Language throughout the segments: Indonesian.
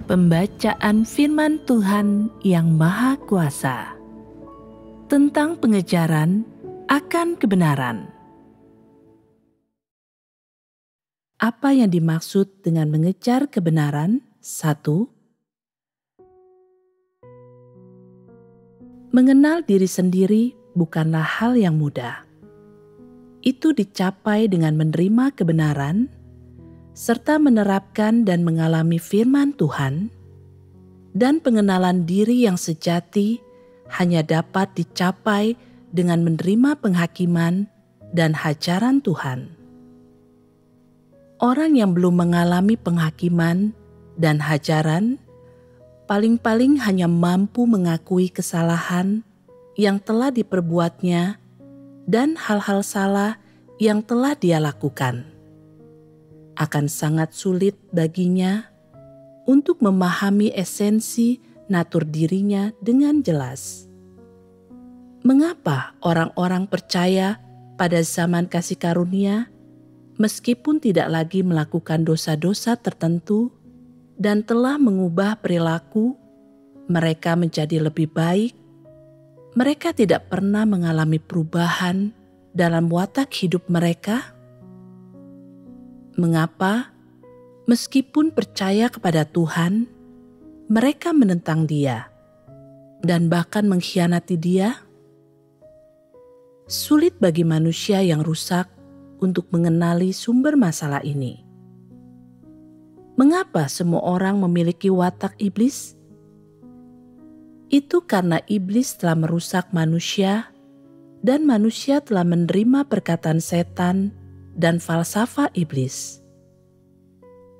Pembacaan Firman Tuhan yang Maha Kuasa tentang pengejaran akan kebenaran. Apa yang dimaksud dengan mengejar kebenaran? 1. Mengenal diri sendiri bukanlah hal yang mudah. Itu dicapai dengan menerima kebenaran serta menerapkan dan mengalami firman Tuhan, dan pengenalan diri yang sejati hanya dapat dicapai dengan menerima penghakiman dan hajaran Tuhan. Orang yang belum mengalami penghakiman dan hajaran paling-paling hanya mampu mengakui kesalahan yang telah diperbuatnya dan hal-hal salah yang telah dia lakukan. Akan sangat sulit baginya untuk memahami esensi natur dirinya dengan jelas. Mengapa orang-orang percaya pada zaman kasih karunia, meskipun tidak lagi melakukan dosa-dosa tertentu dan telah mengubah perilaku, mereka menjadi lebih baik? Mereka tidak pernah mengalami perubahan dalam watak hidup mereka? Mengapa, meskipun percaya kepada Tuhan, mereka menentang Dia dan bahkan mengkhianati Dia? Sulit bagi manusia yang rusak untuk mengenali sumber masalah ini. Mengapa semua orang memiliki watak iblis? Itu karena iblis telah merusak manusia dan manusia telah menerima perkataan setan dan falsafah iblis.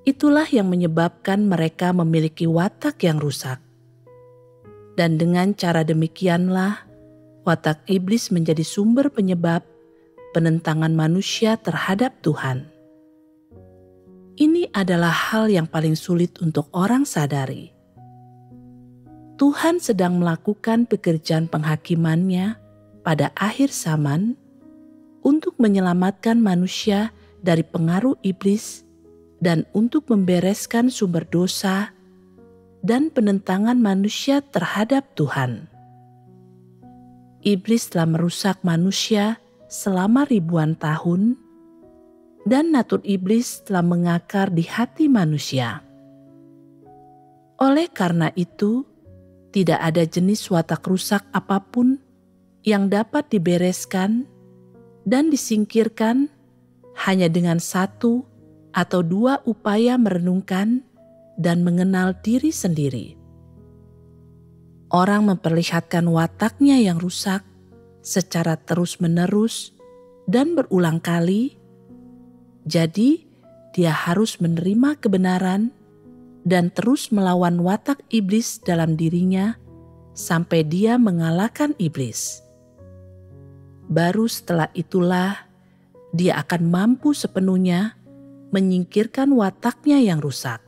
Itulah yang menyebabkan mereka memiliki watak yang rusak. Dan dengan cara demikianlah, watak iblis menjadi sumber penyebab penentangan manusia terhadap Tuhan. Ini adalah hal yang paling sulit untuk orang sadari. Tuhan sedang melakukan pekerjaan penghakimannya pada akhir zaman untuk menyelamatkan manusia dari pengaruh iblis dan untuk membereskan sumber dosa dan penentangan manusia terhadap Tuhan. Iblis telah merusak manusia selama ribuan tahun, dan natur iblis telah mengakar di hati manusia. Oleh karena itu, tidak ada jenis watak rusak apapun yang dapat dibereskan dan disingkirkan hanya dengan satu atau dua upaya merenungkan dan mengenal diri sendiri. Orang memperlihatkan wataknya yang rusak secara terus-menerus dan berulang kali, jadi dia harus menerima kebenaran dan terus melawan watak iblis dalam dirinya sampai dia mengalahkan iblis. Baru setelah itulah dia akan mampu sepenuhnya menyingkirkan wataknya yang rusak.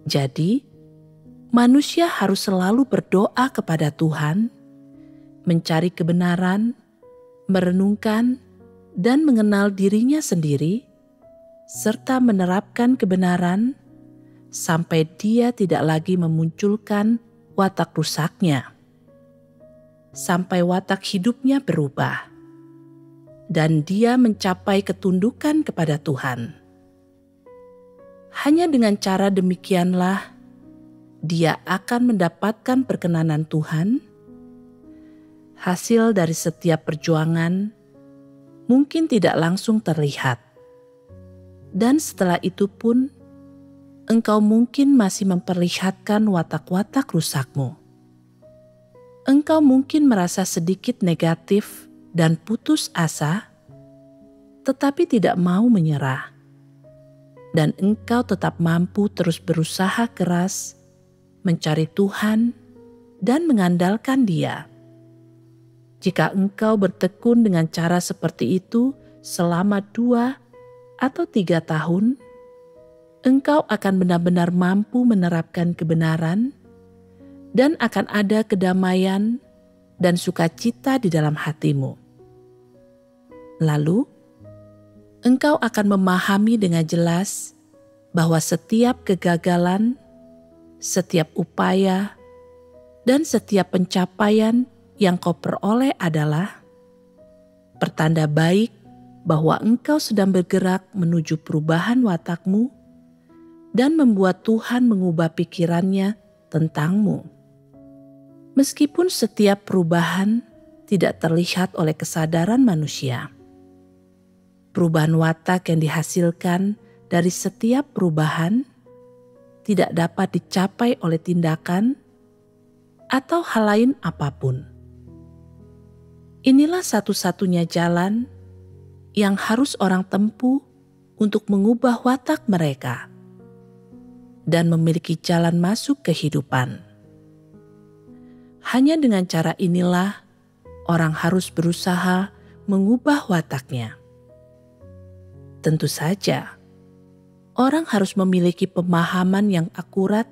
Jadi, manusia harus selalu berdoa kepada Tuhan, mencari kebenaran, merenungkan, dan mengenal dirinya sendiri, serta menerapkan kebenaran sampai dia tidak lagi memunculkan watak rusaknya. Sampai watak hidupnya berubah, dan dia mencapai ketundukan kepada Tuhan. Hanya dengan cara demikianlah, dia akan mendapatkan perkenanan Tuhan. Hasil dari setiap perjuangan mungkin tidak langsung terlihat, dan setelah itu pun, engkau mungkin masih memperlihatkan watak-watak rusakmu. Engkau mungkin merasa sedikit negatif dan putus asa, tetapi tidak mau menyerah. Dan engkau tetap mampu terus berusaha keras, mencari Tuhan, dan mengandalkan Dia. Jika engkau bertekun dengan cara seperti itu selama 2 atau 3 tahun, engkau akan benar-benar mampu menerapkan kebenaran, dan akan ada kedamaian dan sukacita di dalam hatimu. Lalu, engkau akan memahami dengan jelas bahwa setiap kegagalan setiap upaya, dan setiap pencapaian yang kau peroleh adalah pertanda baik bahwa engkau sedang bergerak menuju perubahan watakmu dan membuat Tuhan mengubah pikirannya tentangmu. Meskipun setiap perubahan tidak terlihat oleh kesadaran manusia, perubahan watak yang dihasilkan dari setiap perubahan tidak dapat dicapai oleh tindakan atau hal lain apapun. Inilah satu-satunya jalan yang harus orang tempuh untuk mengubah watak mereka dan memiliki jalan masuk kehidupan. Hanya dengan cara inilah orang harus berusaha mengubah wataknya. Tentu saja, orang harus memiliki pemahaman yang akurat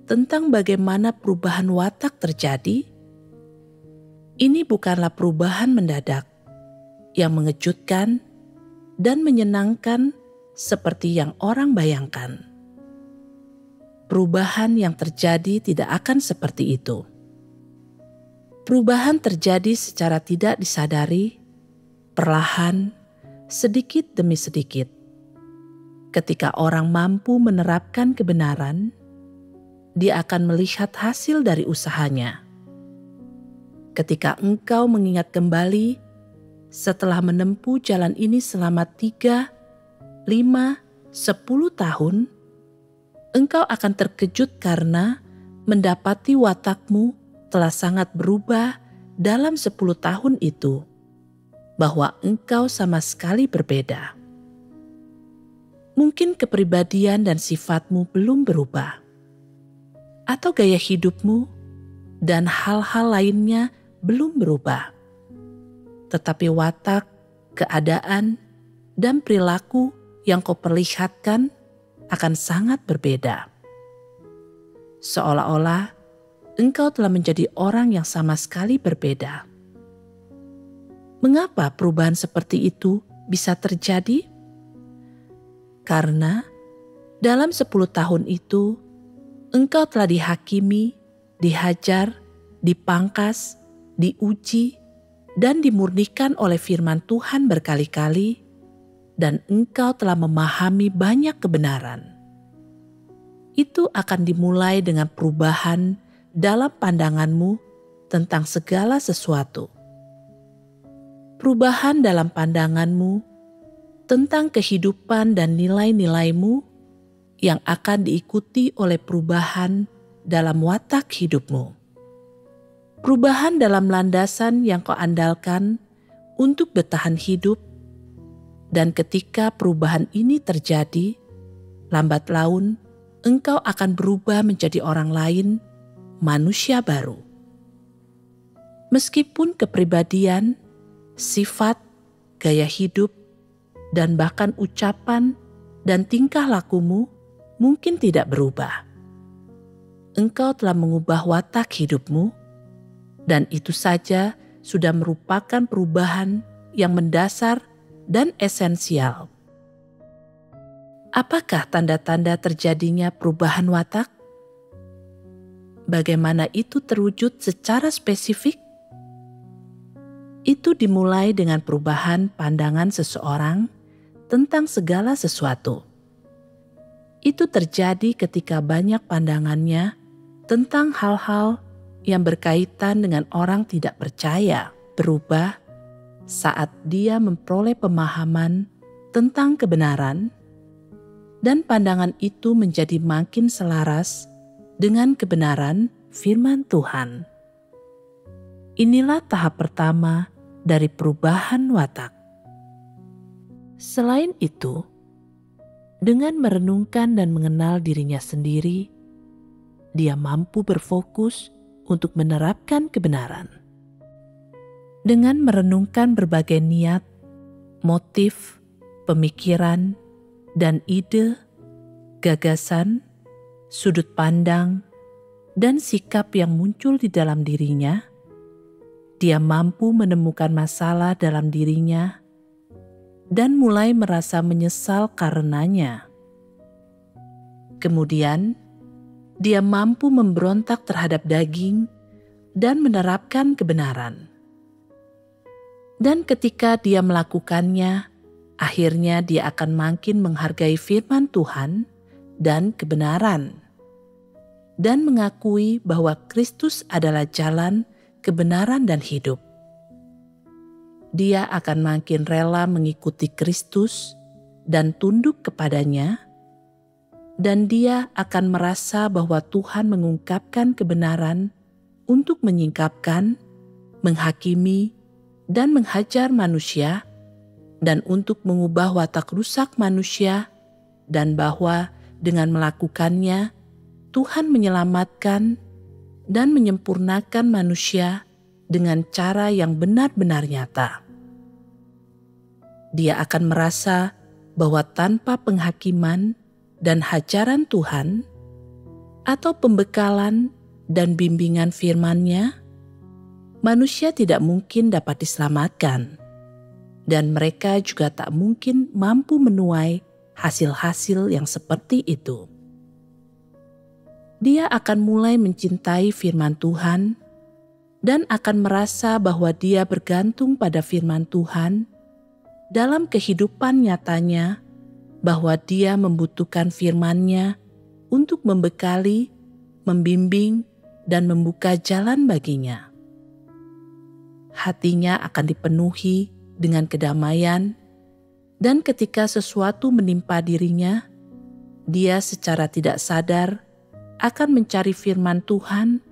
tentang bagaimana perubahan watak terjadi. Ini bukanlah perubahan mendadak yang mengejutkan dan menyenangkan seperti yang orang bayangkan. Perubahan yang terjadi tidak akan seperti itu. Perubahan terjadi secara tidak disadari, perlahan, sedikit demi sedikit. Ketika orang mampu menerapkan kebenaran, dia akan melihat hasil dari usahanya. Ketika engkau mengingat kembali setelah menempuh jalan ini selama 3, 5, 10 tahun, engkau akan terkejut karena mendapati watakmu telah sangat berubah dalam 10 tahun itu, bahwa engkau sama sekali berbeda. Mungkin kepribadian dan sifatmu belum berubah, atau gaya hidupmu dan hal-hal lainnya belum berubah. Tetapi watak, keadaan, dan perilaku yang kau perlihatkan akan sangat berbeda. Seolah-olah engkau telah menjadi orang yang sama sekali berbeda. Mengapa perubahan seperti itu bisa terjadi? Karena dalam 10 tahun itu, engkau telah dihakimi, dihajar, dipangkas, diuji, dan dimurnikan oleh firman Tuhan berkali-kali, dan engkau telah memahami banyak kebenaran. Itu akan dimulai dengan perubahan dalam pandanganmu tentang segala sesuatu. Perubahan dalam pandanganmu tentang kehidupan dan nilai-nilaimu yang akan diikuti oleh perubahan dalam watak hidupmu. Perubahan dalam landasan yang kau andalkan untuk bertahan hidup. Dan ketika perubahan ini terjadi, lambat laun engkau akan berubah menjadi orang lain, manusia baru. Meskipun kepribadian, sifat, gaya hidup, dan bahkan ucapan dan tingkah lakumu mungkin tidak berubah. Engkau telah mengubah watak hidupmu, dan itu saja sudah merupakan perubahan yang mendasar dan esensial. Apakah tanda-tanda terjadinya perubahan watak? Bagaimana itu terwujud secara spesifik? Itu dimulai dengan perubahan pandangan seseorang tentang segala sesuatu. Itu terjadi ketika banyak pandangannya tentang hal-hal yang berkaitan dengan orang tidak percaya berubah saat dia memperoleh pemahaman tentang kebenaran, dan pandangan itu menjadi makin selaras dengan kebenaran firman Tuhan. Inilah tahap pertama dari perubahan watak. Selain itu, dengan merenungkan dan mengenal dirinya sendiri, dia mampu berfokus untuk menerapkan kebenaran. Dengan merenungkan berbagai niat, motif, pemikiran, dan ide, gagasan, sudut pandang, dan sikap yang muncul di dalam dirinya, dia mampu menemukan masalah dalam dirinya dan mulai merasa menyesal karenanya. Kemudian, dia mampu memberontak terhadap daging dan menerapkan kebenaran. Dan ketika dia melakukannya, akhirnya dia akan makin menghargai firman Tuhan dan kebenaran, dan mengakui bahwa Kristus adalah jalan, kebenaran, dan hidup. Dia akan makin rela mengikuti Kristus dan tunduk kepadanya, dan dia akan merasa bahwa Tuhan mengungkapkan kebenaran untuk menyingkapkan, menghakimi, dan menghajar manusia, dan untuk mengubah watak rusak manusia, dan bahwa dengan melakukannya, Tuhan menyelamatkan dan menyempurnakan manusia dengan cara yang benar-benar nyata. Dia akan merasa bahwa tanpa penghakiman dan hajaran Tuhan, atau pembekalan dan bimbingan firman-Nya, manusia tidak mungkin dapat diselamatkan, dan mereka juga tak mungkin mampu menuai hasil-hasil yang seperti itu. Dia akan mulai mencintai firman Tuhan dan akan merasa bahwa dia bergantung pada firman Tuhan dalam kehidupan nyatanya, bahwa dia membutuhkan firman-Nya untuk membekali, membimbing, dan membuka jalan baginya. Hatinya akan dipenuhi dengan kedamaian, dan ketika sesuatu menimpa dirinya, dia secara tidak sadar akan mencari firman Tuhan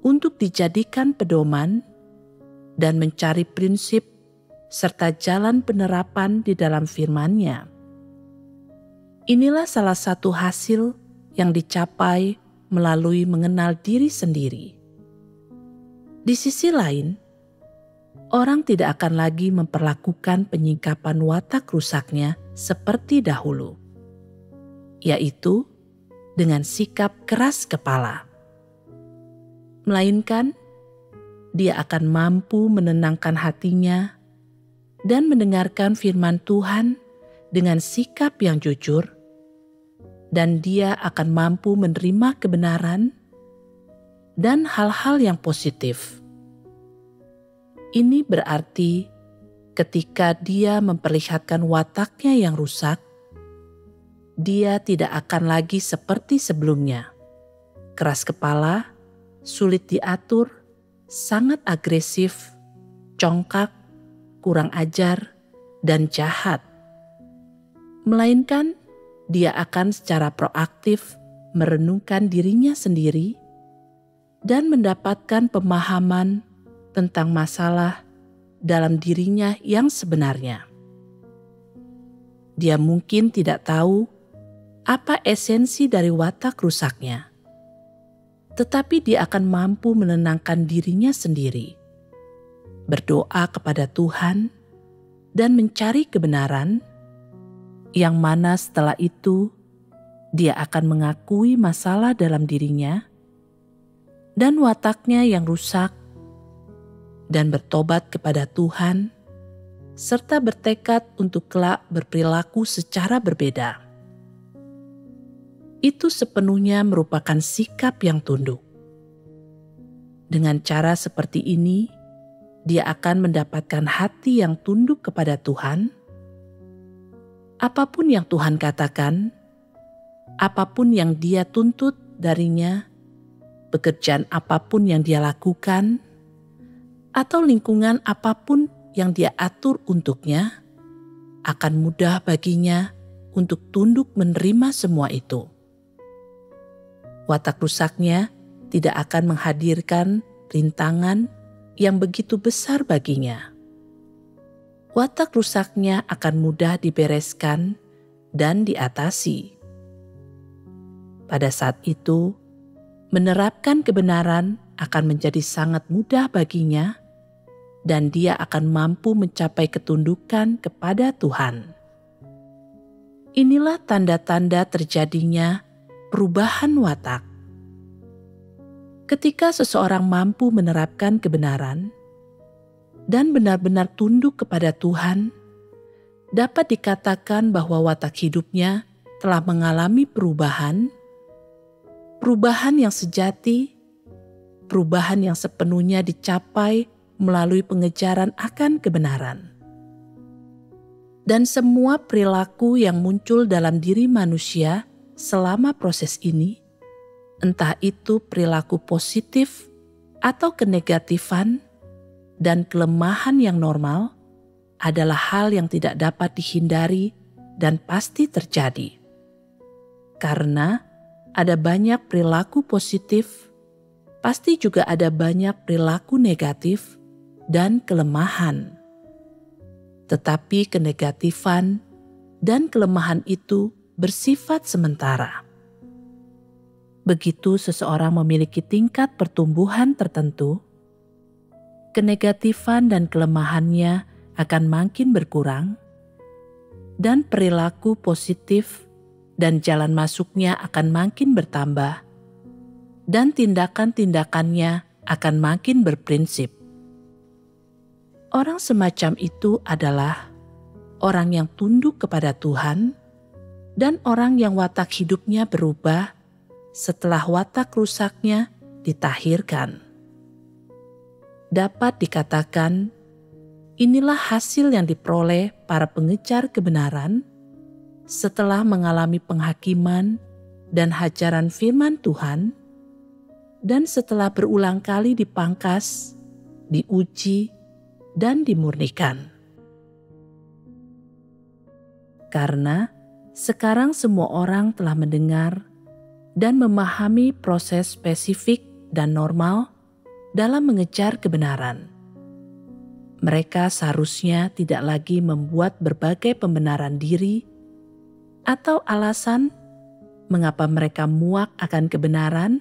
untuk dijadikan pedoman dan mencari prinsip serta jalan penerapan di dalam firman-Nya. Inilah salah satu hasil yang dicapai melalui mengenal diri sendiri. Di sisi lain, orang tidak akan lagi memperlakukan penyingkapan watak rusaknya seperti dahulu, yaitu dengan sikap keras kepala. Melainkan, dia akan mampu menenangkan hatinya dan mendengarkan firman Tuhan dengan sikap yang jujur, dan dia akan mampu menerima kebenaran dan hal-hal yang positif. Ini berarti ketika dia memperlihatkan wataknya yang rusak, dia tidak akan lagi seperti sebelumnya, keras kepala, sulit diatur, sangat agresif, congkak, kurang ajar, dan jahat. Melainkan dia akan secara proaktif merenungkan dirinya sendiri dan mendapatkan pemahaman tentang masalah dalam dirinya yang sebenarnya. Dia mungkin tidak tahu apa esensi dari watak rusaknya, tetapi dia akan mampu menenangkan dirinya sendiri, berdoa kepada Tuhan, dan mencari kebenaran, yang mana setelah itu dia akan mengakui masalah dalam dirinya dan wataknya yang rusak, dan bertobat kepada Tuhan, serta bertekad untuk kelak berperilaku secara berbeda. Itu sepenuhnya merupakan sikap yang tunduk. Dengan cara seperti ini, dia akan mendapatkan hati yang tunduk kepada Tuhan. Apapun yang Tuhan katakan, apapun yang Dia tuntut darinya, pekerjaan apapun yang dia lakukan, atau lingkungan apapun yang dia atur untuknya, akan mudah baginya untuk tunduk menerima semua itu. Watak rusaknya tidak akan menghadirkan rintangan yang begitu besar baginya. Watak rusaknya akan mudah dibereskan dan diatasi. Pada saat itu, menerapkan kebenaran akan menjadi sangat mudah baginya, dan dia akan mampu mencapai ketundukan kepada Tuhan. Inilah tanda-tanda terjadinya perubahan watak. Ketika seseorang mampu menerapkan kebenaran dan benar-benar tunduk kepada Tuhan, dapat dikatakan bahwa watak hidupnya telah mengalami perubahan, Perubahan yang sejati, perubahan yang sepenuhnya dicapai melalui pengejaran akan kebenaran. Dan semua perilaku yang muncul dalam diri manusia selama proses ini, entah itu perilaku positif atau kenegatifan dan kelemahan yang normal, adalah hal yang tidak dapat dihindari dan pasti terjadi. Karena ada banyak perilaku positif, pasti juga ada banyak perilaku negatif dan kelemahan. Tetapi kenegatifan dan kelemahan itu bersifat sementara. Begitu seseorang memiliki tingkat pertumbuhan tertentu, kenegatifan dan kelemahannya akan makin berkurang, dan perilaku positif dan jalan masuknya akan makin bertambah, dan tindakan-tindakannya akan makin berprinsip. Orang semacam itu adalah orang yang tunduk kepada Tuhan dan orang yang watak hidupnya berubah setelah watak rusaknya ditahirkan. Dapat dikatakan, inilah hasil yang diperoleh para pengejar kebenaran setelah mengalami penghakiman dan hajaran firman Tuhan, dan setelah berulang kali dipangkas, diuji, dan dimurnikan. Karena sekarang semua orang telah mendengar dan memahami proses spesifik dan normal dalam mengejar kebenaran. Mereka seharusnya tidak lagi membuat berbagai pembenaran diri atau alasan mengapa mereka muak akan kebenaran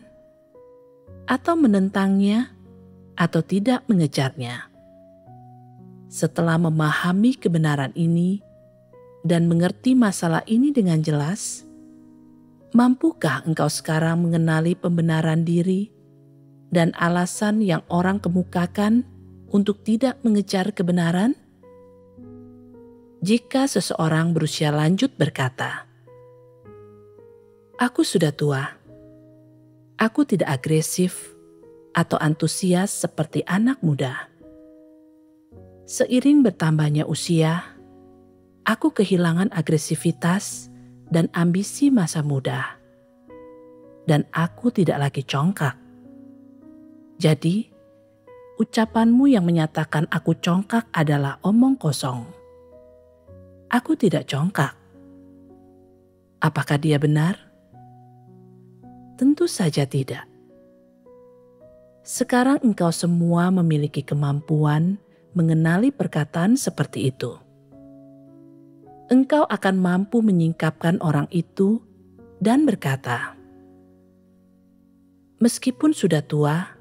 atau menentangnya atau tidak mengejarnya. Setelah memahami kebenaran ini dan mengerti masalah ini dengan jelas, mampukah engkau sekarang mengenali pembenaran diri dan alasan yang orang kemukakan untuk tidak mengejar kebenaran? Jika seseorang berusia lanjut berkata, "Aku sudah tua, aku tidak agresif atau antusias seperti anak muda. Seiring bertambahnya usia, aku kehilangan agresivitas dan ambisi masa muda, dan aku tidak lagi congkak. Jadi, ucapanmu yang menyatakan aku congkak adalah omong kosong. Aku tidak congkak." Apakah dia benar? Tentu saja tidak. Sekarang engkau semua memiliki kemampuan mengenali perkataan seperti itu. Engkau akan mampu menyingkapkan orang itu dan berkata, "Meskipun sudah tua,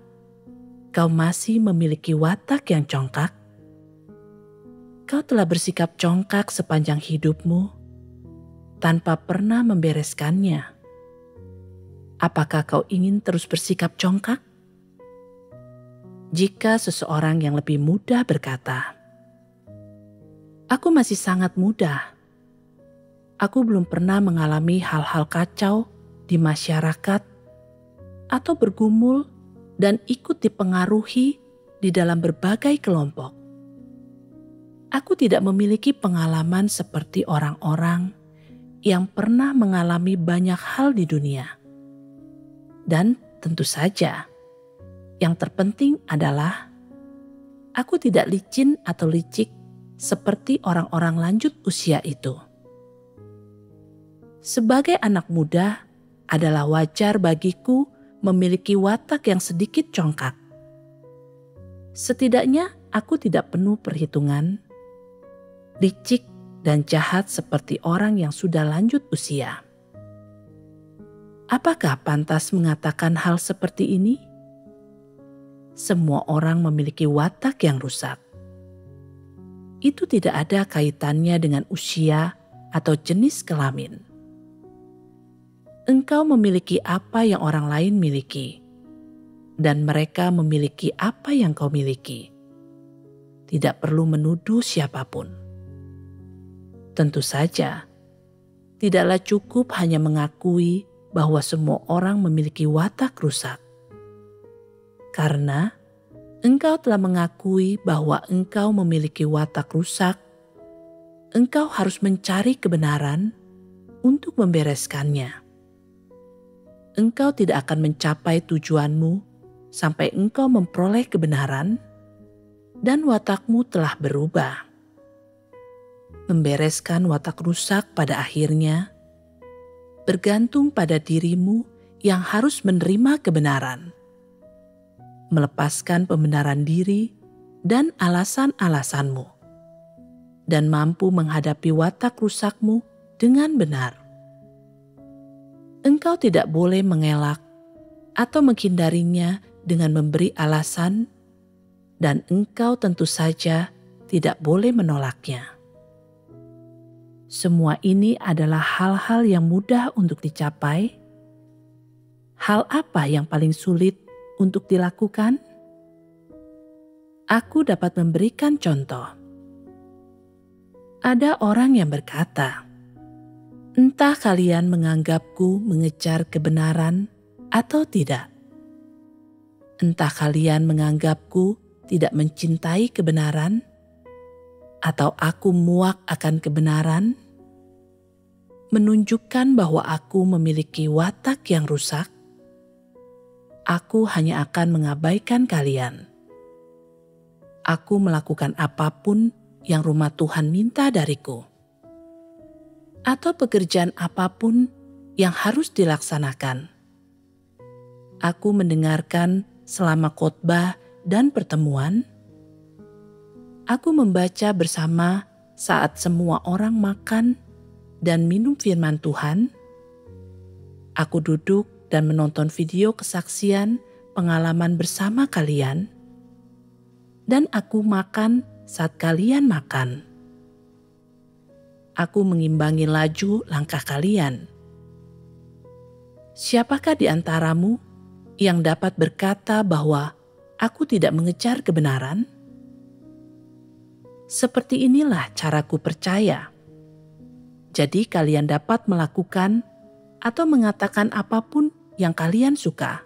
kau masih memiliki watak yang congkak. Kau telah bersikap congkak sepanjang hidupmu tanpa pernah membereskannya. Apakah kau ingin terus bersikap congkak?" Jika seseorang yang lebih muda berkata, "Aku masih sangat muda. Aku belum pernah mengalami hal-hal kacau di masyarakat atau bergumul dan ikut dipengaruhi di dalam berbagai kelompok. Aku tidak memiliki pengalaman seperti orang-orang yang pernah mengalami banyak hal di dunia. Dan tentu saja, yang terpenting adalah aku tidak licin atau licik seperti orang-orang lanjut usia itu. Sebagai anak muda, adalah wajar bagiku memiliki watak yang sedikit congkak. Setidaknya aku tidak penuh perhitungan, licik dan jahat seperti orang yang sudah lanjut usia. Apakah pantas mengatakan hal seperti ini? Semua orang memiliki watak yang rusak. Itu tidak ada kaitannya dengan usia atau jenis kelamin. Engkau memiliki apa yang orang lain miliki, dan mereka memiliki apa yang kau miliki. Tidak perlu menuduh siapapun. Tentu saja, tidaklah cukup hanya mengakui bahwa semua orang memiliki watak rusak. Karena engkau telah mengakui bahwa engkau memiliki watak rusak, engkau harus mencari kebenaran untuk membereskannya. Engkau tidak akan mencapai tujuanmu sampai engkau memperoleh kebenaran dan watakmu telah berubah. Membereskan watak rusak pada akhirnya bergantung pada dirimu yang harus menerima kebenaran, melepaskan pembenaran diri dan alasan-alasanmu, dan mampu menghadapi watak rusakmu dengan benar. Engkau tidak boleh mengelak atau menghindarinya dengan memberi alasan, dan engkau tentu saja tidak boleh menolaknya. Semua ini adalah hal-hal yang mudah untuk dicapai. Hal apa yang paling sulit untuk dilakukan? Aku dapat memberikan contoh. Ada orang yang berkata, "Entah kalian menganggapku mengejar kebenaran atau tidak. Entah kalian menganggapku tidak mencintai kebenaran, atau aku muak akan kebenaran," menunjukkan bahwa aku memiliki watak yang rusak. Aku hanya akan mengabaikan kalian. Aku melakukan apapun yang rumah Tuhan minta dariku, atau pekerjaan apapun yang harus dilaksanakan. Aku mendengarkan selama khotbah dan pertemuan. Aku membaca bersama saat semua orang makan dan minum firman Tuhan. Aku duduk dan menonton video kesaksian pengalaman bersama kalian. Dan aku makan saat kalian makan. Aku mengimbangi laju langkah kalian. Siapakah di antaramu yang dapat berkata bahwa aku tidak mengejar kebenaran? Seperti inilah caraku percaya. Jadi kalian dapat melakukan atau mengatakan apapun yang kalian suka.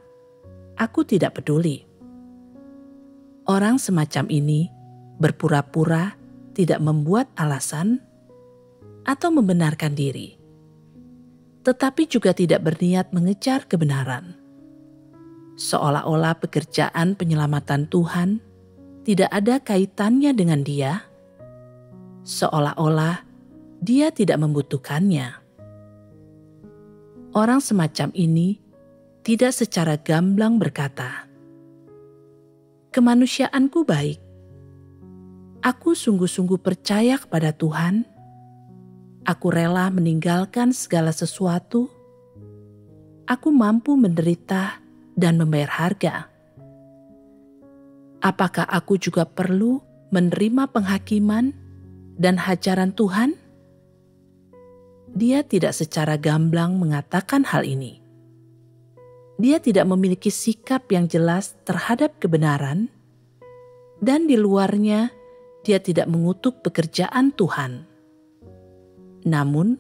Aku tidak peduli. Orang semacam ini berpura-pura tidak membuat alasan atau membenarkan diri, tetapi juga tidak berniat mengejar kebenaran. Seolah-olah pekerjaan penyelamatan Tuhan tidak ada kaitannya dengan dia, seolah-olah dia tidak membutuhkannya. Orang semacam ini tidak secara gamblang berkata, "Kemanusiaanku baik. Aku sungguh-sungguh percaya kepada Tuhan. Aku rela meninggalkan segala sesuatu. Aku mampu menderita dan membayar harga. Apakah aku juga perlu menerima penghakiman dan hajaran Tuhan?" Dia tidak secara gamblang mengatakan hal ini. Dia tidak memiliki sikap yang jelas terhadap kebenaran, dan di luarnya dia tidak mengutuk pekerjaan Tuhan. Namun,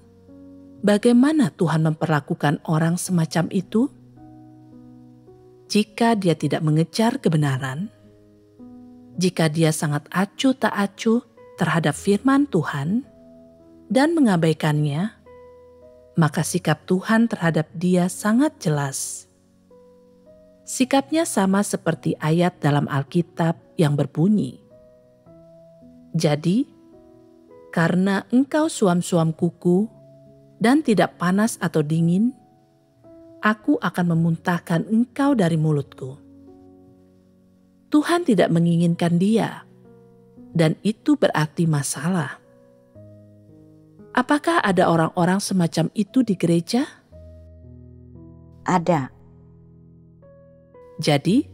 bagaimana Tuhan memperlakukan orang semacam itu? Jika dia tidak mengejar kebenaran, jika dia sangat acuh tak acuh terhadap firman Tuhan dan mengabaikannya, maka sikap Tuhan terhadap dia sangat jelas. Sikapnya sama seperti ayat dalam Alkitab yang berbunyi, "Jadi, karena engkau suam-suam kuku dan tidak panas atau dingin, aku akan memuntahkan engkau dari mulutku." Tuhan tidak menginginkan dia, dan itu berarti masalah. Apakah ada orang-orang semacam itu di gereja? Ada. Jadi,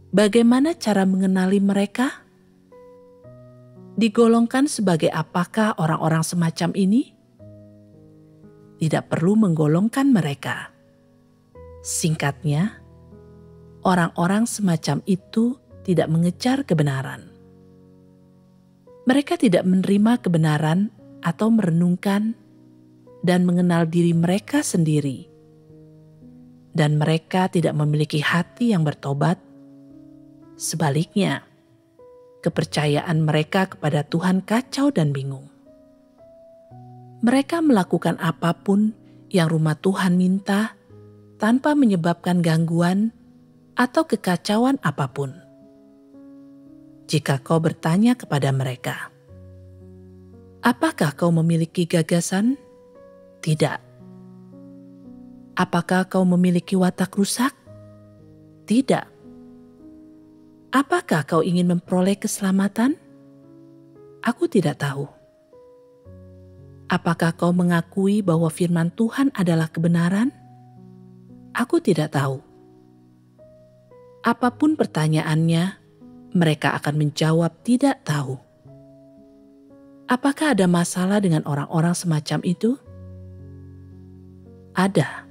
bagaimana cara mengenali mereka? Digolongkan sebagai apakah orang-orang semacam ini? Tidak perlu menggolongkan mereka. Singkatnya, orang-orang semacam itu tidak mengejar kebenaran. Mereka tidak menerima kebenaran atau merenungkan dan mengenal diri mereka sendiri. dan mereka tidak memiliki hati yang bertobat. Sebaliknya, kepercayaan mereka kepada Tuhan kacau dan bingung. Mereka melakukan apapun yang rumah Tuhan minta tanpa menyebabkan gangguan atau kekacauan apapun. Jika kau bertanya kepada mereka, apakah kau memiliki gagasan? Tidak. Apakah kau memiliki watak rusak? Tidak. Apakah kau ingin memperoleh keselamatan? Aku tidak tahu. Apakah kau mengakui bahwa firman Tuhan adalah kebenaran? Aku tidak tahu. Apapun pertanyaannya, mereka akan menjawab tidak tahu. Apakah ada masalah dengan orang-orang semacam itu? Ada.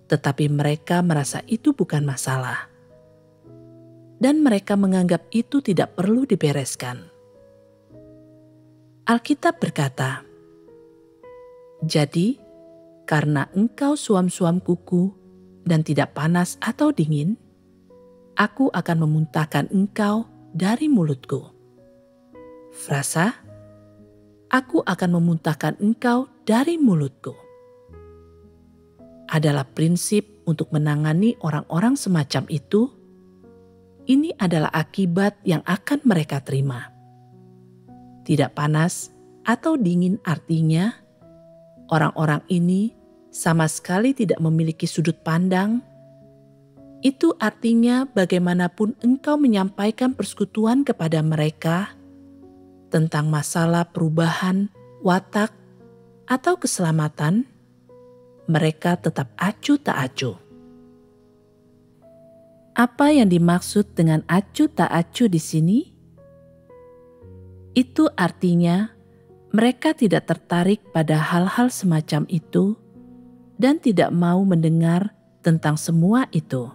Tetapi mereka merasa itu bukan masalah. Dan mereka menganggap itu tidak perlu dibereskan. Alkitab berkata, "Jadi, karena engkau suam-suam kuku dan tidak panas atau dingin, aku akan memuntahkan engkau dari mulutku." Frasa, "Aku akan memuntahkan engkau dari mulutku," adalah prinsip untuk menangani orang-orang semacam itu. Ini adalah akibat yang akan mereka terima. Tidak panas atau dingin artinya orang-orang ini sama sekali tidak memiliki sudut pandang. Itu artinya bagaimanapun engkau menyampaikan persekutuan kepada mereka tentang masalah perubahan, watak, atau keselamatan, mereka tetap acuh tak acuh. Apa yang dimaksud dengan acuh tak acuh di sini? Itu artinya mereka tidak tertarik pada hal-hal semacam itu dan tidak mau mendengar tentang semua itu.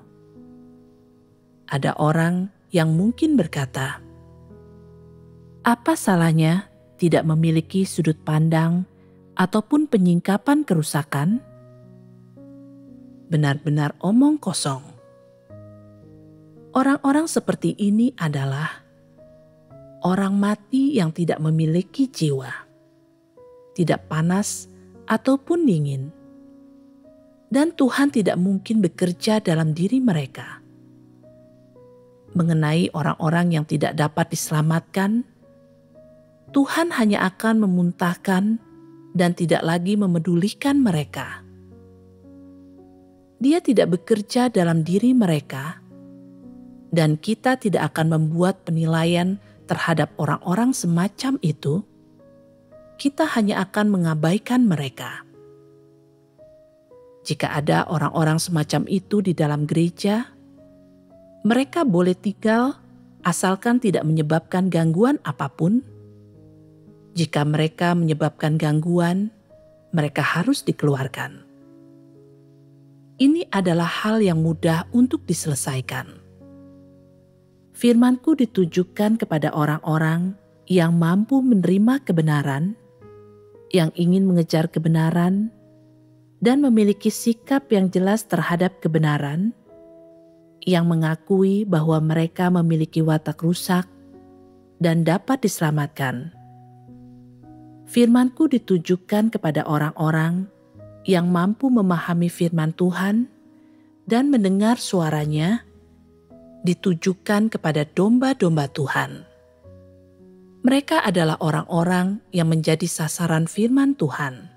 Ada orang yang mungkin berkata, apa salahnya tidak memiliki sudut pandang ataupun penyingkapan kerusakan? Benar-benar omong kosong. Orang-orang seperti ini adalah orang mati yang tidak memiliki jiwa, tidak panas ataupun dingin, dan Tuhan tidak mungkin bekerja dalam diri mereka. Mengenai orang-orang yang tidak dapat diselamatkan, Tuhan hanya akan memuntahkan dan tidak lagi memedulikan mereka. Dia tidak bekerja dalam diri mereka, dan kita tidak akan membuat penilaian terhadap orang-orang semacam itu. Kita hanya akan mengabaikan mereka. Jika ada orang-orang semacam itu di dalam gereja, mereka boleh tinggal asalkan tidak menyebabkan gangguan apapun. Jika mereka menyebabkan gangguan, mereka harus dikeluarkan. Ini adalah hal yang mudah untuk diselesaikan. Firman-Ku ditujukan kepada orang-orang yang mampu menerima kebenaran, yang ingin mengejar kebenaran, dan memiliki sikap yang jelas terhadap kebenaran, yang mengakui bahwa mereka memiliki watak rusak dan dapat diselamatkan. Firman-Ku ditujukan kepada orang-orang yang mampu memahami firman Tuhan dan mendengar suaranya, ditujukan kepada domba-domba Tuhan. Mereka adalah orang-orang yang menjadi sasaran firman Tuhan.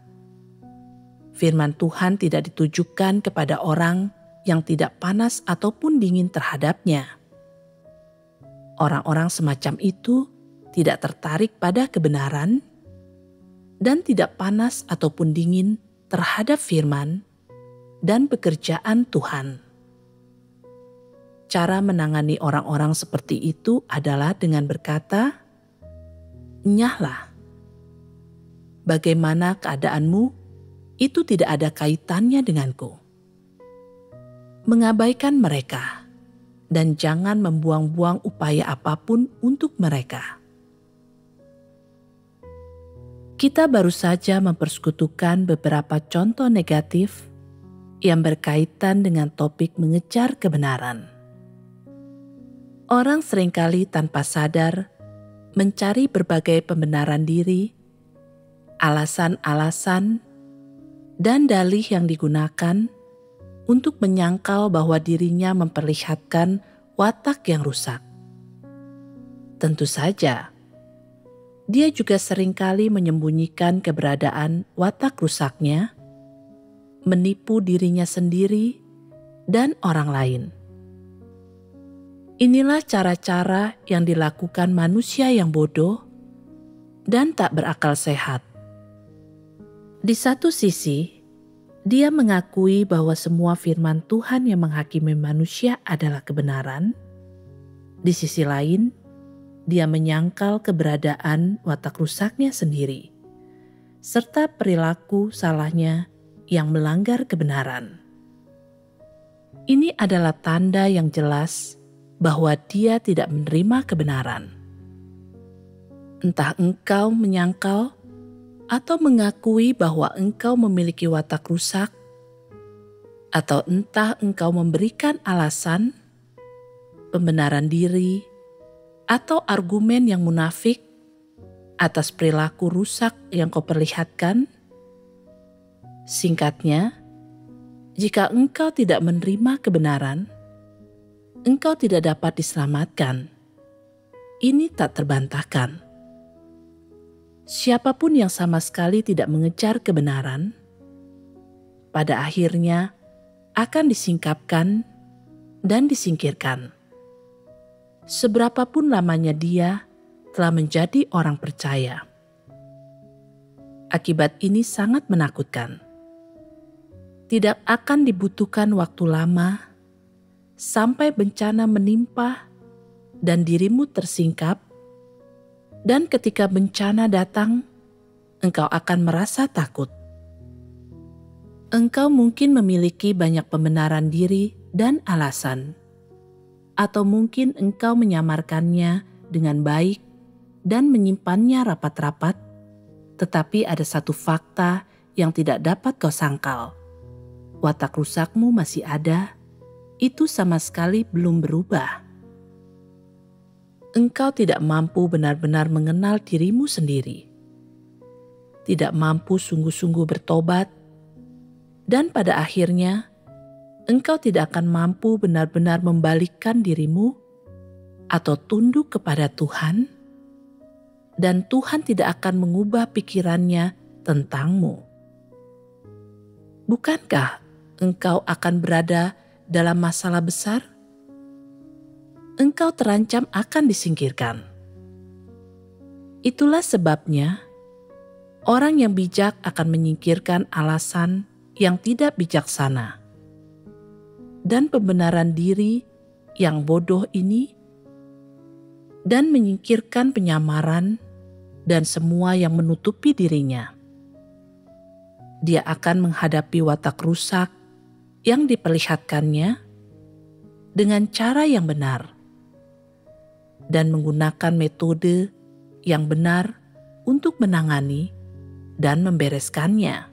Firman Tuhan tidak ditujukan kepada orang yang tidak panas ataupun dingin terhadapnya. Orang-orang semacam itu tidak tertarik pada kebenaran dan tidak panas ataupun dingin terhadap firman dan pekerjaan Tuhan. Cara menangani orang-orang seperti itu adalah dengan berkata, "Nyahlah. Bagaimana keadaanmu, itu tidak ada kaitannya denganku." Mengabaikan mereka dan jangan membuang-buang upaya apapun untuk mereka. Kita baru saja mempersekutukan beberapa contoh negatif yang berkaitan dengan topik mengejar kebenaran. Orang seringkali tanpa sadar mencari berbagai pembenaran diri, alasan-alasan, dan dalih yang digunakan untuk menyangkal bahwa dirinya memperlihatkan watak yang rusak. Tentu saja, dia juga seringkali menyembunyikan keberadaan watak rusaknya, menipu dirinya sendiri dan orang lain. Inilah cara-cara yang dilakukan manusia yang bodoh dan tak berakal sehat. Di satu sisi, dia mengakui bahwa semua firman Tuhan yang menghakimi manusia adalah kebenaran. Di sisi lain, dia menyangkal keberadaan watak rusaknya sendiri, serta perilaku salahnya yang melanggar kebenaran. Ini adalah tanda yang jelas bahwa dia tidak menerima kebenaran. Entah engkau menyangkal atau mengakui bahwa engkau memiliki watak rusak, atau entah engkau memberikan alasan, pembenaran diri, atau argumen yang munafik atas perilaku rusak yang kau perlihatkan. Singkatnya, jika engkau tidak menerima kebenaran, engkau tidak dapat diselamatkan. Ini tak terbantahkan. Siapapun yang sama sekali tidak mengejar kebenaran, pada akhirnya akan disingkapkan dan disingkirkan. Seberapapun lamanya dia telah menjadi orang percaya. Akibat ini sangat menakutkan. Tidak akan dibutuhkan waktu lama sampai bencana menimpa dan dirimu tersingkap, dan ketika bencana datang, engkau akan merasa takut. Engkau mungkin memiliki banyak pembenaran diri dan alasan, atau mungkin engkau menyamarkannya dengan baik dan menyimpannya rapat-rapat, tetapi ada satu fakta yang tidak dapat kau sangkal. Watak rusakmu masih ada, itu sama sekali belum berubah. Engkau tidak mampu benar-benar mengenal dirimu sendiri, tidak mampu sungguh-sungguh bertobat, dan pada akhirnya engkau tidak akan mampu benar-benar membalikkan dirimu atau tunduk kepada Tuhan, dan Tuhan tidak akan mengubah pikirannya tentangmu. Bukankah engkau akan berada dalam masalah besar? Engkau terancam akan disingkirkan. Itulah sebabnya orang yang bijak akan menyingkirkan alasan yang tidak bijaksana. Dan pembenaran diri yang bodoh ini, dan menyingkirkan penyamaran dan semua yang menutupi dirinya. Dia akan menghadapi watak rusak yang diperlihatkannya dengan cara yang benar, dan menggunakan metode yang benar untuk menangani dan membereskannya.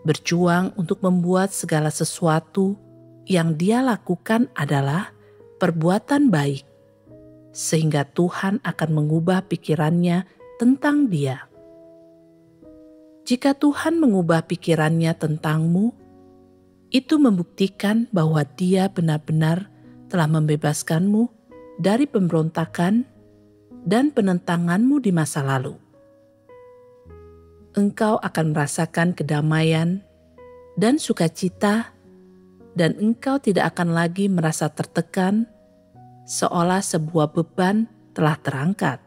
Berjuang untuk membuat segala sesuatu yang dia lakukan adalah perbuatan baik, sehingga Tuhan akan mengubah pikirannya tentang dia. Jika Tuhan mengubah pikirannya tentangmu, itu membuktikan bahwa dia benar-benar telah membebaskanmu dari pemberontakan dan penentanganmu di masa lalu. Engkau akan merasakan kedamaian dan sukacita, dan engkau tidak akan lagi merasa tertekan seolah sebuah beban telah terangkat.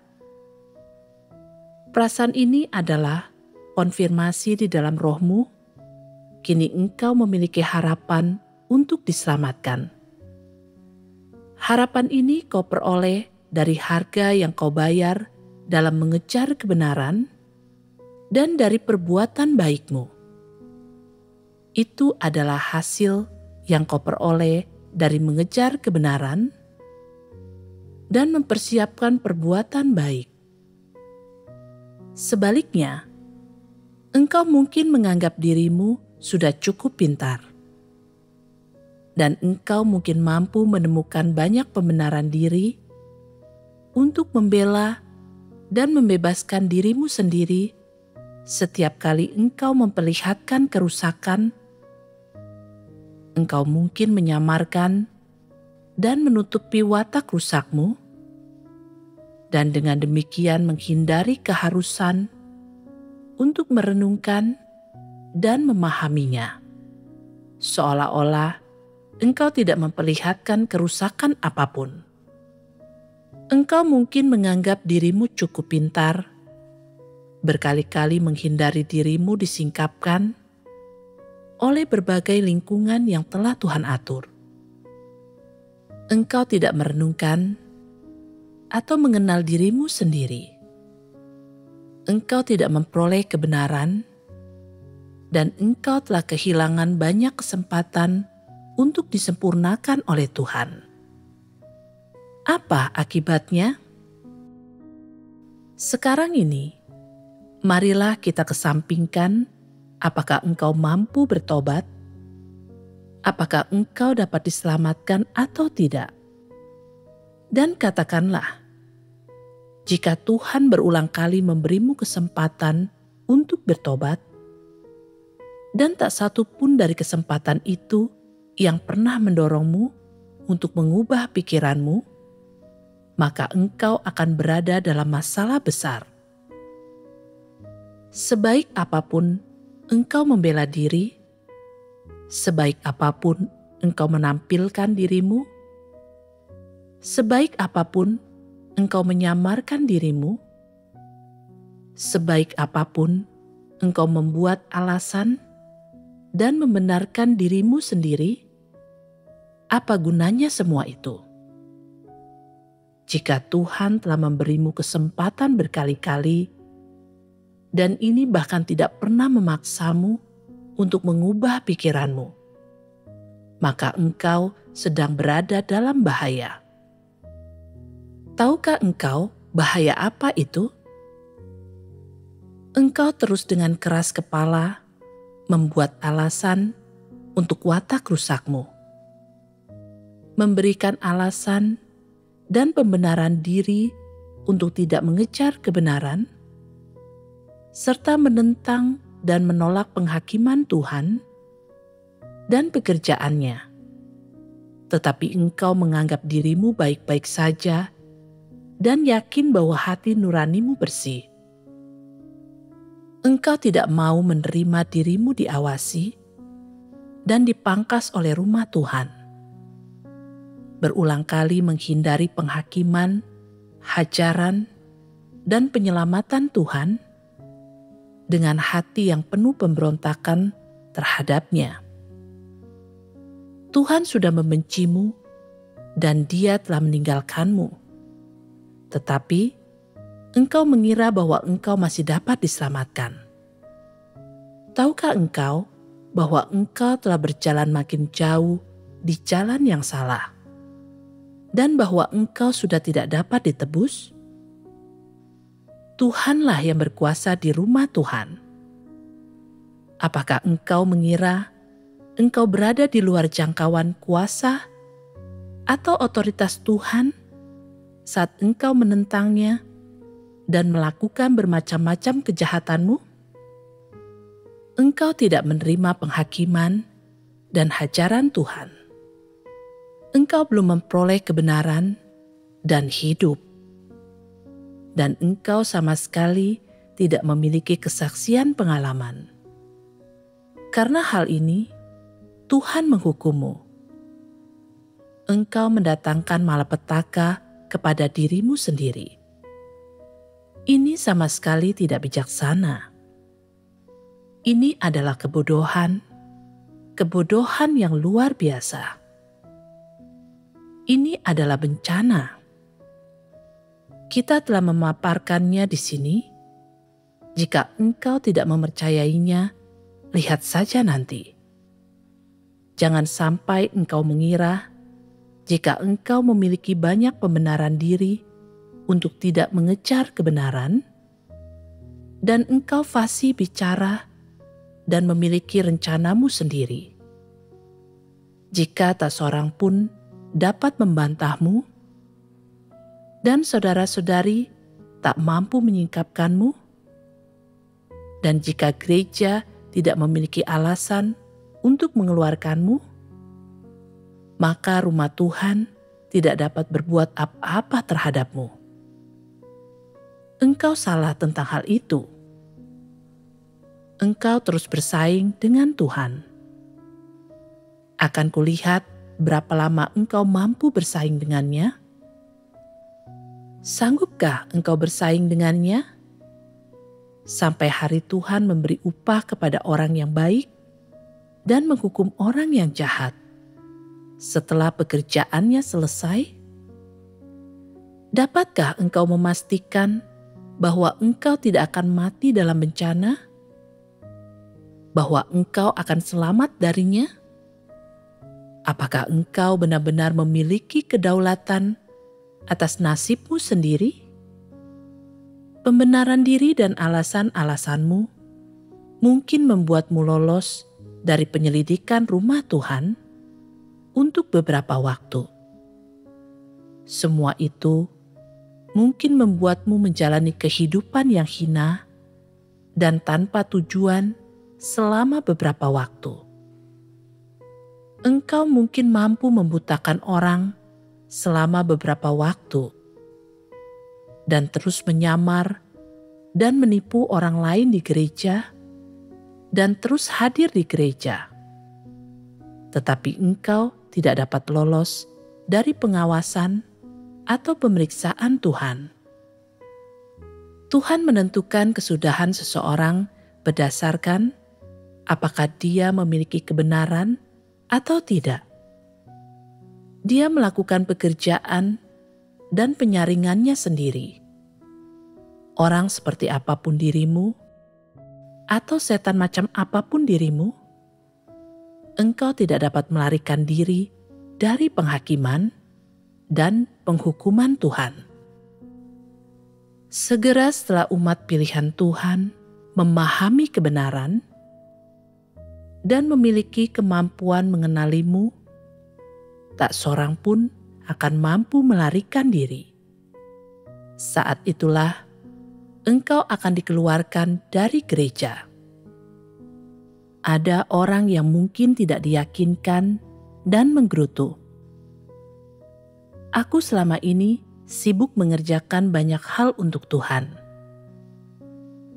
Perasaan ini adalah konfirmasi di dalam rohmu. Kini engkau memiliki harapan untuk diselamatkan. Harapan ini kau peroleh dari harga yang kau bayar dalam mengejar kebenaran dan dari perbuatan baikmu. Itu adalah hasil yang kau peroleh dari mengejar kebenaran dan mempersiapkan perbuatan baik. Sebaliknya, engkau mungkin menganggap dirimu sudah cukup pintar. Dan engkau mungkin mampu menemukan banyak pembenaran diri untuk membela dan membebaskan dirimu sendiri setiap kali engkau memperlihatkan kerusakan. Engkau mungkin menyamarkan dan menutupi watak rusakmu, dan dengan demikian menghindari keharusan untuk merenungkan dan memahaminya, seolah-olah engkau tidak memperlihatkan kerusakan apapun. Engkau mungkin menganggap dirimu cukup pintar, berkali-kali menghindari dirimu disingkapkan oleh berbagai lingkungan yang telah Tuhan atur. Engkau tidak merenungkan atau mengenal dirimu sendiri. Engkau tidak memperoleh kebenaran, dan engkau telah kehilangan banyak kesempatan untuk disempurnakan oleh Tuhan. Apa akibatnya? Sekarang ini, marilah kita kesampingkan apakah engkau mampu bertobat, apakah engkau dapat diselamatkan atau tidak. Dan katakanlah, jika Tuhan berulang kali memberimu kesempatan untuk bertobat, dan tak satu pun dari kesempatan itu yang pernah mendorongmu untuk mengubah pikiranmu, maka engkau akan berada dalam masalah besar. Sebaik apapun engkau membela diri, sebaik apapun engkau menampilkan dirimu, sebaik apapun engkau menyamarkan dirimu, sebaik apapun engkau membuat alasan dan membenarkan dirimu sendiri, apa gunanya semua itu? Jika Tuhan telah memberimu kesempatan berkali-kali, dan ini bahkan tidak pernah memaksamu untuk mengubah pikiranmu, maka engkau sedang berada dalam bahaya. Tahukah engkau bahaya apa itu? Engkau terus dengan keras kepala membuat alasan untuk watak rusakmu, memberikan alasan dan pembenaran diri untuk tidak mengejar kebenaran, serta menentang dan menolak penghakiman Tuhan dan pekerjaannya. Tetapi engkau menganggap dirimu baik-baik saja dan yakin bahwa hati nuranimu bersih. Engkau tidak mau menerima dirimu diawasi dan dipangkas oleh rumah Tuhan. Berulang kali menghindari penghakiman, hajaran, dan penyelamatan Tuhan dengan hati yang penuh pemberontakan terhadapnya. Tuhan sudah membencimu dan Dia telah meninggalkanmu. Tetapi engkau mengira bahwa engkau masih dapat diselamatkan. Tahukah engkau bahwa engkau telah berjalan makin jauh di jalan yang salah, dan bahwa engkau sudah tidak dapat ditebus? Tuhanlah yang berkuasa di rumah Tuhan. Apakah engkau mengira engkau berada di luar jangkauan kuasa atau otoritas Tuhan saat engkau menentangnya dan melakukan bermacam-macam kejahatanmu? Engkau tidak menerima penghakiman dan hajaran Tuhan. Engkau belum memperoleh kebenaran dan hidup. Dan engkau sama sekali tidak memiliki kesaksian pengalaman. Karena hal ini, Tuhan menghukummu. Engkau mendatangkan malapetaka kepada dirimu sendiri. Ini sama sekali tidak bijaksana. Ini adalah kebodohan yang luar biasa. Ini adalah bencana. Kita telah memaparkannya di sini. Jika engkau tidak mempercayainya, lihat saja nanti. Jangan sampai engkau mengira jika engkau memiliki banyak pembenaran diri untuk tidak mengejar kebenaran, dan engkau fasih bicara dan memiliki rencanamu sendiri. Jika tak seorang pun dapat membantahmu, dan saudara-saudari tak mampu menyingkapkanmu, dan jika gereja tidak memiliki alasan untuk mengeluarkanmu, maka rumah Tuhan tidak dapat berbuat apa-apa terhadapmu. Engkau salah tentang hal itu. Engkau terus bersaing dengan Tuhan. Akan kulihat berapa lama engkau mampu bersaing dengannya. Sanggupkah engkau bersaing dengannya? Sampai hari Tuhan memberi upah kepada orang yang baik dan menghukum orang yang jahat setelah pekerjaannya selesai? Dapatkah engkau memastikan bahwa engkau tidak akan mati dalam bencana? Bahwa engkau akan selamat darinya? Apakah engkau benar-benar memiliki kedaulatan atas nasibmu sendiri? Pembenaran diri dan alasan-alasanmu mungkin membuatmu lolos dari penyelidikan rumah Tuhan untuk beberapa waktu. Semua itu mungkin membuatmu menjalani kehidupan yang hina dan tanpa tujuan selama beberapa waktu. Engkau mungkin mampu membutakan orang selama beberapa waktu dan terus menyamar dan menipu orang lain di gereja dan terus hadir di gereja. Tetapi engkau tidak dapat lolos dari pengawasan atau pemeriksaan Tuhan. Tuhan menentukan kesudahan seseorang berdasarkan apakah dia memiliki kebenaran atau tidak. Dia melakukan pekerjaan dan penyaringannya sendiri. Orang seperti apapun dirimu, atau setan macam apapun dirimu, engkau tidak dapat melarikan diri dari penghakiman dan penghukuman Tuhan. Segera setelah umat pilihan Tuhan memahami kebenaran dan memiliki kemampuan mengenalimu, tak seorang pun akan mampu melarikan diri. Saat itulah engkau akan dikeluarkan dari gereja. Ada orang yang mungkin tidak diyakinkan dan menggerutu. Aku selama ini sibuk mengerjakan banyak hal untuk Tuhan.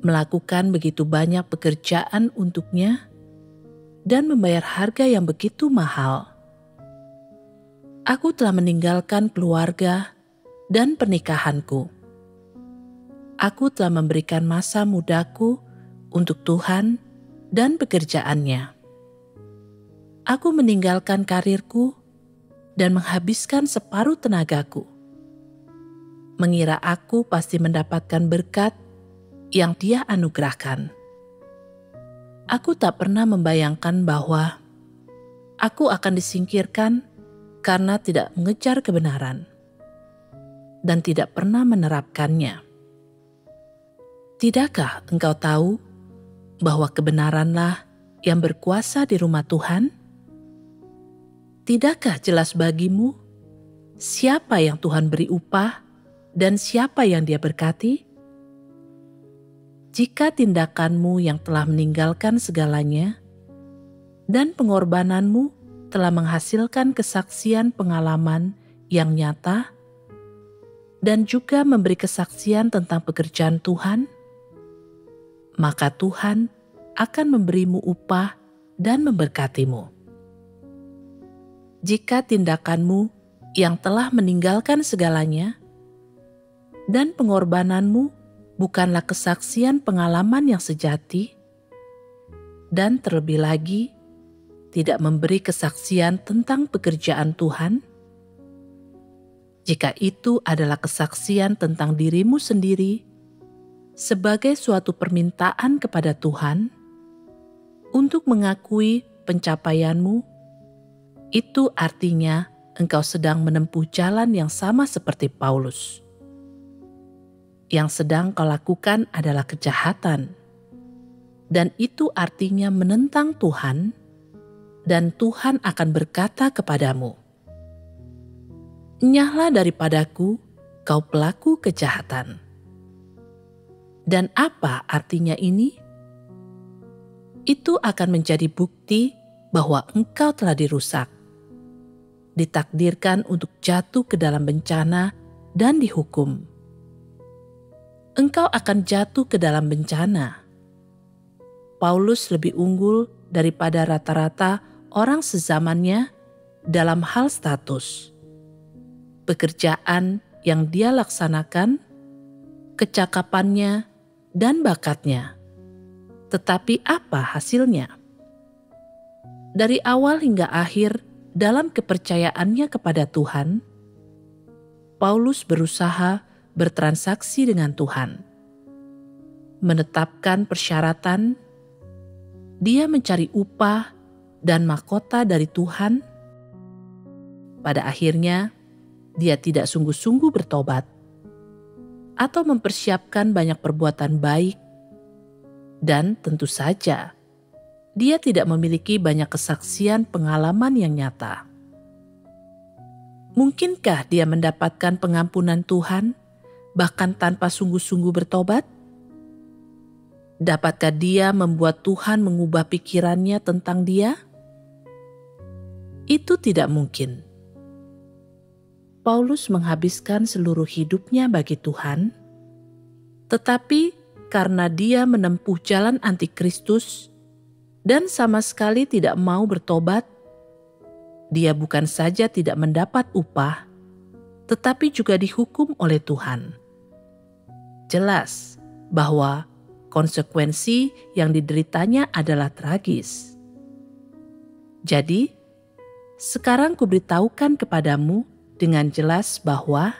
Melakukan begitu banyak pekerjaan untuknya dan membayar harga yang begitu mahal. Aku telah meninggalkan keluarga dan pernikahanku. Aku telah memberikan masa mudaku untuk Tuhan dan pekerjaannya. Aku meninggalkan karirku dan menghabiskan separuh tenagaku, mengira aku pasti mendapatkan berkat yang Dia anugerahkan. Aku tak pernah membayangkan bahwa aku akan disingkirkan karena tidak mengejar kebenaran dan tidak pernah menerapkannya. Tidakkah engkau tahu bahwa kebenaranlah yang berkuasa di rumah Tuhan? Tidakkah jelas bagimu siapa yang Tuhan beri upah dan siapa yang Dia berkati? Jika tindakanmu yang telah meninggalkan segalanya dan pengorbananmu telah menghasilkan kesaksian pengalaman yang nyata dan juga memberi kesaksian tentang pekerjaan Tuhan, maka Tuhan akan memberimu upah dan memberkatimu. Jika tindakanmu yang telah meninggalkan segalanya dan pengorbananmu bukanlah kesaksian pengalaman yang sejati, dan terlebih lagi tidak memberi kesaksian tentang pekerjaan Tuhan, jika itu adalah kesaksian tentang dirimu sendiri sebagai suatu permintaan kepada Tuhan untuk mengakui pencapaianmu, itu artinya engkau sedang menempuh jalan yang sama seperti Paulus. Yang sedang kau lakukan adalah kejahatan, dan itu artinya menentang Tuhan, dan Tuhan akan berkata kepadamu, "Enyahlah daripadaku, kau pelaku kejahatan." Dan apa artinya ini? Itu akan menjadi bukti bahwa engkau telah dirusak, ditakdirkan untuk jatuh ke dalam bencana dan dihukum. Engkau akan jatuh ke dalam bencana. Paulus lebih unggul daripada rata-rata orang sezamannya dalam hal status, pekerjaan yang dia laksanakan, kecakapannya, dan bakatnya. Tetapi apa hasilnya? Dari awal hingga akhir dalam kepercayaannya kepada Tuhan, Paulus berusaha bertransaksi dengan Tuhan, menetapkan persyaratan, dia mencari upah dan mahkota dari Tuhan. Pada akhirnya, dia tidak sungguh-sungguh bertobat atau mempersiapkan banyak perbuatan baik, dan tentu saja dia tidak memiliki banyak kesaksian pengalaman yang nyata. Mungkinkah dia mendapatkan pengampunan Tuhan bahkan tanpa sungguh-sungguh bertobat? Dapatkah dia membuat Tuhan mengubah pikirannya tentang dia? Itu tidak mungkin. Paulus menghabiskan seluruh hidupnya bagi Tuhan, tetapi karena dia menempuh jalan antikristus dan sama sekali tidak mau bertobat, dia bukan saja tidak mendapat upah, tetapi juga dihukum oleh Tuhan. Jelas bahwa konsekuensi yang dideritanya adalah tragis. Jadi, sekarang kuberitahukan kepadamu dengan jelas bahwa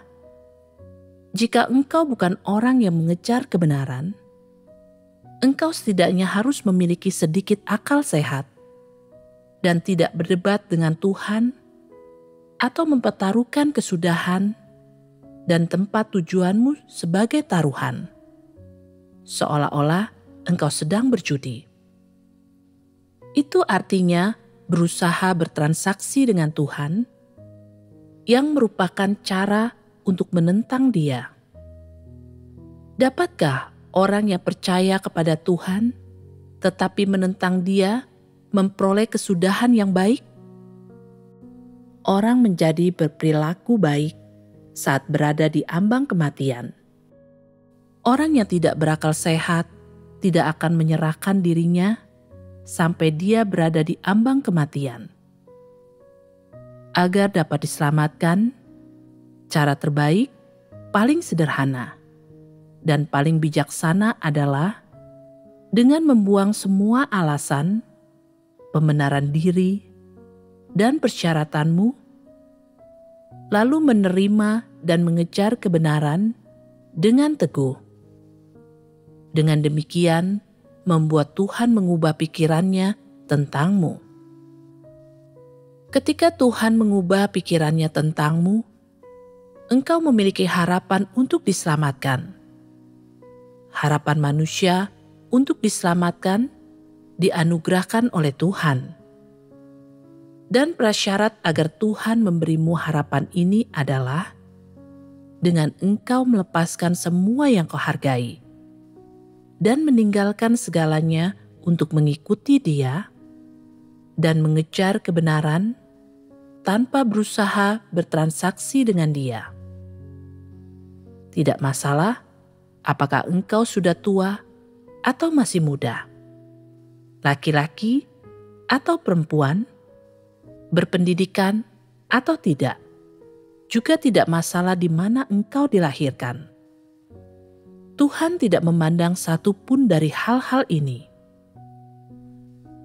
jika engkau bukan orang yang mengejar kebenaran, engkau setidaknya harus memiliki sedikit akal sehat dan tidak berdebat dengan Tuhan atau mempertaruhkan kesudahan dan tempat tujuanmu sebagai taruhan, seolah-olah engkau sedang berjudi. Itu artinya berusaha bertransaksi dengan Tuhan yang merupakan cara untuk menentang Dia. Dapatkah orang yang percaya kepada Tuhan tetapi menentang Dia memperoleh kesudahan yang baik? Orang menjadi berperilaku baik saat berada di ambang kematian. Orang yang tidak berakal sehat tidak akan menyerahkan dirinya sampai dia berada di ambang kematian. Agar dapat diselamatkan, cara terbaik, paling sederhana, dan paling bijaksana adalah dengan membuang semua alasan, pembenaran diri, dan persyaratanmu, lalu menerima dan mengejar kebenaran dengan teguh. Dengan demikian, membuat Tuhan mengubah pikirannya tentangmu. Ketika Tuhan mengubah pikirannya tentangmu, engkau memiliki harapan untuk diselamatkan. Harapan manusia untuk diselamatkan dianugerahkan oleh Tuhan. Dan prasyarat agar Tuhan memberimu harapan ini adalah dengan engkau melepaskan semua yang kau hargai dan meninggalkan segalanya untuk mengikuti Dia dan mengejar kebenaran tanpa berusaha bertransaksi dengan Dia. Tidak masalah apakah engkau sudah tua atau masih muda, laki-laki atau perempuan, berpendidikan atau tidak. Juga tidak masalah di mana engkau dilahirkan. Tuhan tidak memandang satu pun dari hal-hal ini.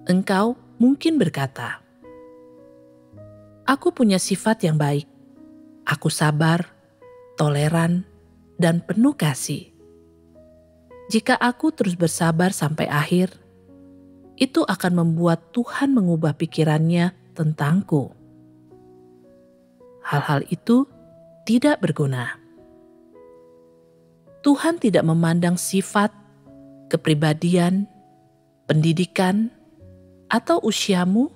Engkau mungkin berkata, "Aku punya sifat yang baik. Aku sabar, toleran, dan penuh kasih. Jika aku terus bersabar sampai akhir, itu akan membuat Tuhan mengubah pikirannya tentangku." Hal-hal itu tidak berguna. Tuhan tidak memandang sifat, kepribadian, pendidikan, atau usiamu,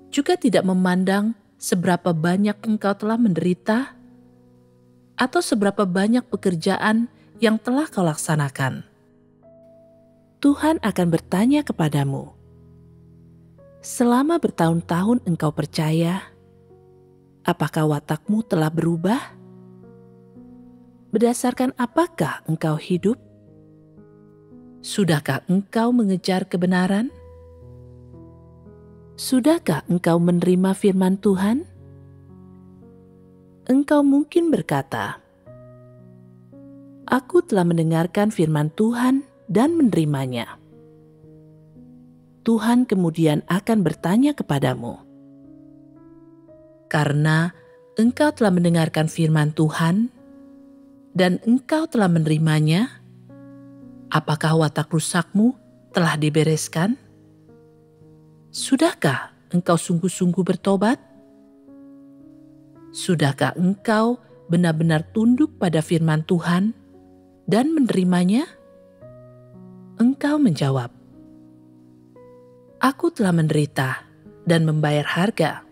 juga tidak memandang seberapa banyak engkau telah menderita atau seberapa banyak pekerjaan yang telah kau laksanakan. Tuhan akan bertanya kepadamu, selama bertahun-tahun engkau percaya, apakah watakmu telah berubah? Berdasarkan apakah engkau hidup? Sudahkah engkau mengejar kebenaran? Sudahkah engkau menerima firman Tuhan? Engkau mungkin berkata, "Aku telah mendengarkan firman Tuhan dan menerimanya." Tuhan kemudian akan bertanya kepadamu, "Karena engkau telah mendengarkan firman Tuhan dan engkau telah menerimanya, apakah watak rusakmu telah dibereskan? Sudahkah engkau sungguh-sungguh bertobat? Sudahkah engkau benar-benar tunduk pada firman Tuhan dan menerimanya?" Engkau menjawab, "Aku telah menderita dan membayar harga.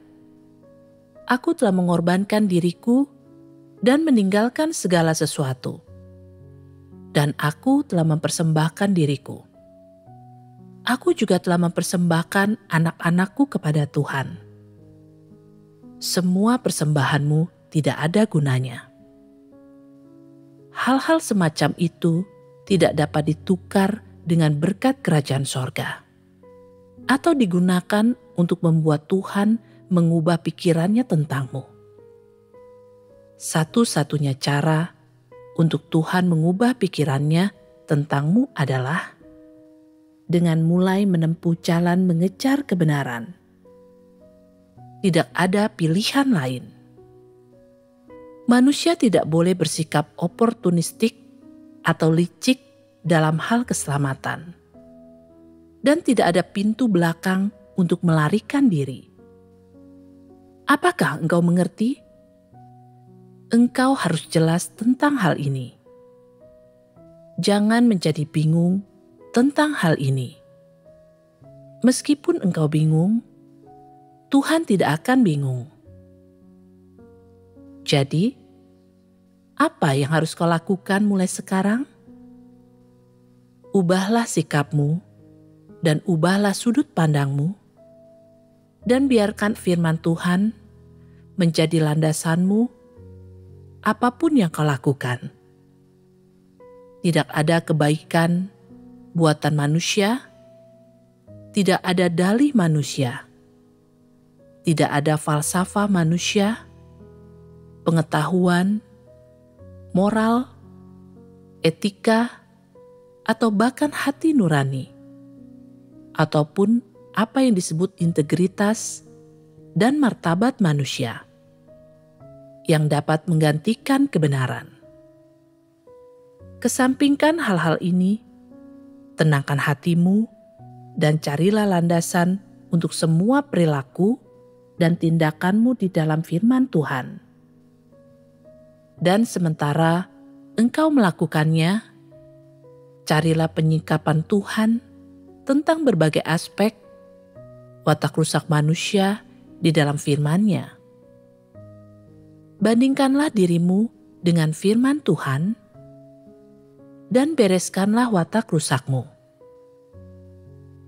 Aku telah mengorbankan diriku dan meninggalkan segala sesuatu. Dan aku telah mempersembahkan diriku. Aku juga telah mempersembahkan anak-anakku kepada Tuhan. Semua persembahanmu tidak ada gunanya." Hal-hal semacam itu tidak dapat ditukar dengan berkat kerajaan sorga, atau digunakan untuk membuat Tuhan mengubah pikirannya tentangmu. Satu-satunya cara untuk Tuhan mengubah pikirannya tentangmu adalah dengan mulai menempuh jalan mengejar kebenaran. Tidak ada pilihan lain. Manusia tidak boleh bersikap oportunistik atau licik dalam hal keselamatan. Dan tidak ada pintu belakang untuk melarikan diri. Apakah engkau mengerti? Engkau harus jelas tentang hal ini. Jangan menjadi bingung tentang hal ini. Meskipun engkau bingung, Tuhan tidak akan bingung. Jadi, apa yang harus kau lakukan mulai sekarang? Ubahlah sikapmu dan ubahlah sudut pandangmu, dan biarkan firman Tuhan menjadi landasanmu apapun yang kau lakukan. Tidak ada kebaikan buatan manusia, tidak ada dalih manusia, tidak ada falsafah manusia, pengetahuan, moral, etika, atau bahkan hati nurani, ataupun apa yang disebut integritas dan martabat manusia yang dapat menggantikan kebenaran. Kesampingkan hal-hal ini, tenangkan hatimu, dan carilah landasan untuk semua perilaku dan tindakanmu di dalam firman Tuhan. Dan sementara engkau melakukannya, carilah penyikapan Tuhan tentang berbagai aspek watak rusak manusia di dalam firman-Nya. Bandingkanlah dirimu dengan firman Tuhan dan bereskanlah watak rusakmu.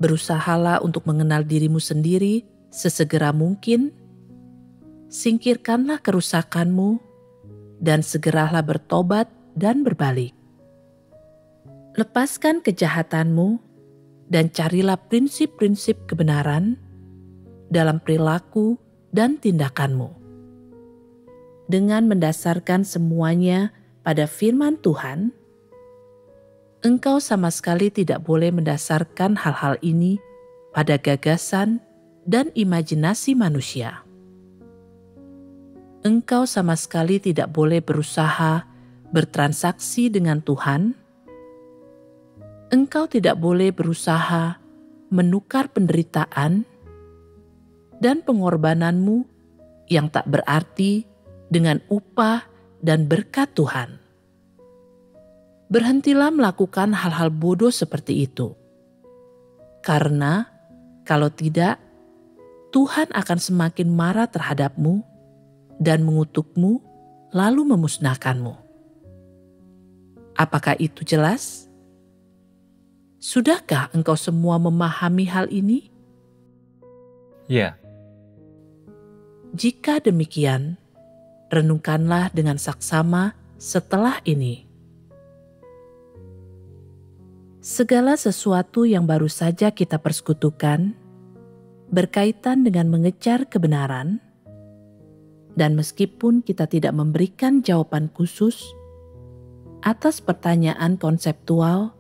Berusahalah untuk mengenal dirimu sendiri sesegera mungkin, singkirkanlah kerusakanmu, dan segeralah bertobat dan berbalik. Lepaskan kejahatanmu dan carilah prinsip-prinsip kebenaran dalam perilaku dan tindakanmu. Dengan mendasarkan semuanya pada firman Tuhan, engkau sama sekali tidak boleh mendasarkan hal-hal ini pada gagasan dan imajinasi manusia. Engkau sama sekali tidak boleh berusaha bertransaksi dengan Tuhan. Engkau tidak boleh berusaha menukar penderitaan dan pengorbananmu yang tak berarti dengan upah dan berkat Tuhan. Berhentilah melakukan hal-hal bodoh seperti itu. Karena kalau tidak, Tuhan akan semakin marah terhadapmu dan mengutukmu lalu memusnahkanmu. Apakah itu jelas? Sudahkah engkau semua memahami hal ini? Ya. Jika demikian, renungkanlah dengan saksama setelah ini. Segala sesuatu yang baru saja kita persekutukan berkaitan dengan mengejar kebenaran, dan meskipun kita tidak memberikan jawaban khusus atas pertanyaan konseptual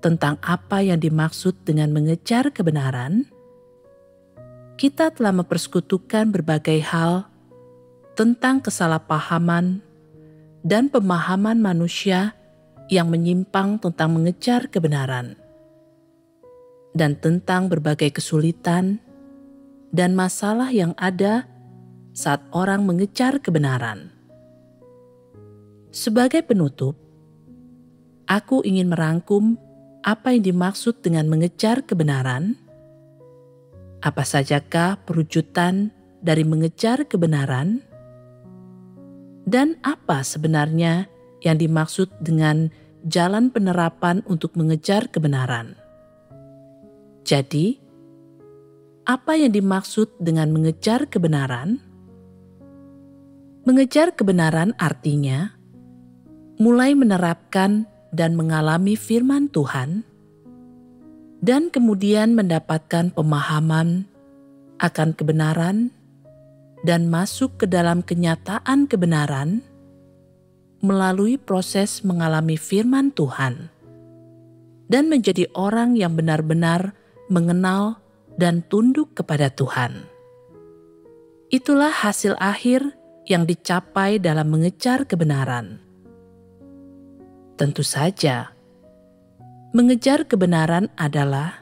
tentang apa yang dimaksud dengan mengejar kebenaran, kita telah mempersekutukan berbagai hal tentang kesalahpahaman dan pemahaman manusia yang menyimpang tentang mengejar kebenaran, dan tentang berbagai kesulitan dan masalah yang ada saat orang mengejar kebenaran. Sebagai penutup, aku ingin merangkum apa yang dimaksud dengan mengejar kebenaran. Apa sajakah perwujudan dari mengejar kebenaran? Dan apa sebenarnya yang dimaksud dengan jalan penerapan untuk mengejar kebenaran? Jadi, apa yang dimaksud dengan mengejar kebenaran? Mengejar kebenaran artinya mulai menerapkan dan mengalami firman Tuhan, dan kemudian mendapatkan pemahaman akan kebenaran dan masuk ke dalam kenyataan kebenaran melalui proses mengalami firman Tuhan, dan menjadi orang yang benar-benar mengenal dan tunduk kepada Tuhan. Itulah hasil akhir yang dicapai dalam mengejar kebenaran. Tentu saja, mengejar kebenaran adalah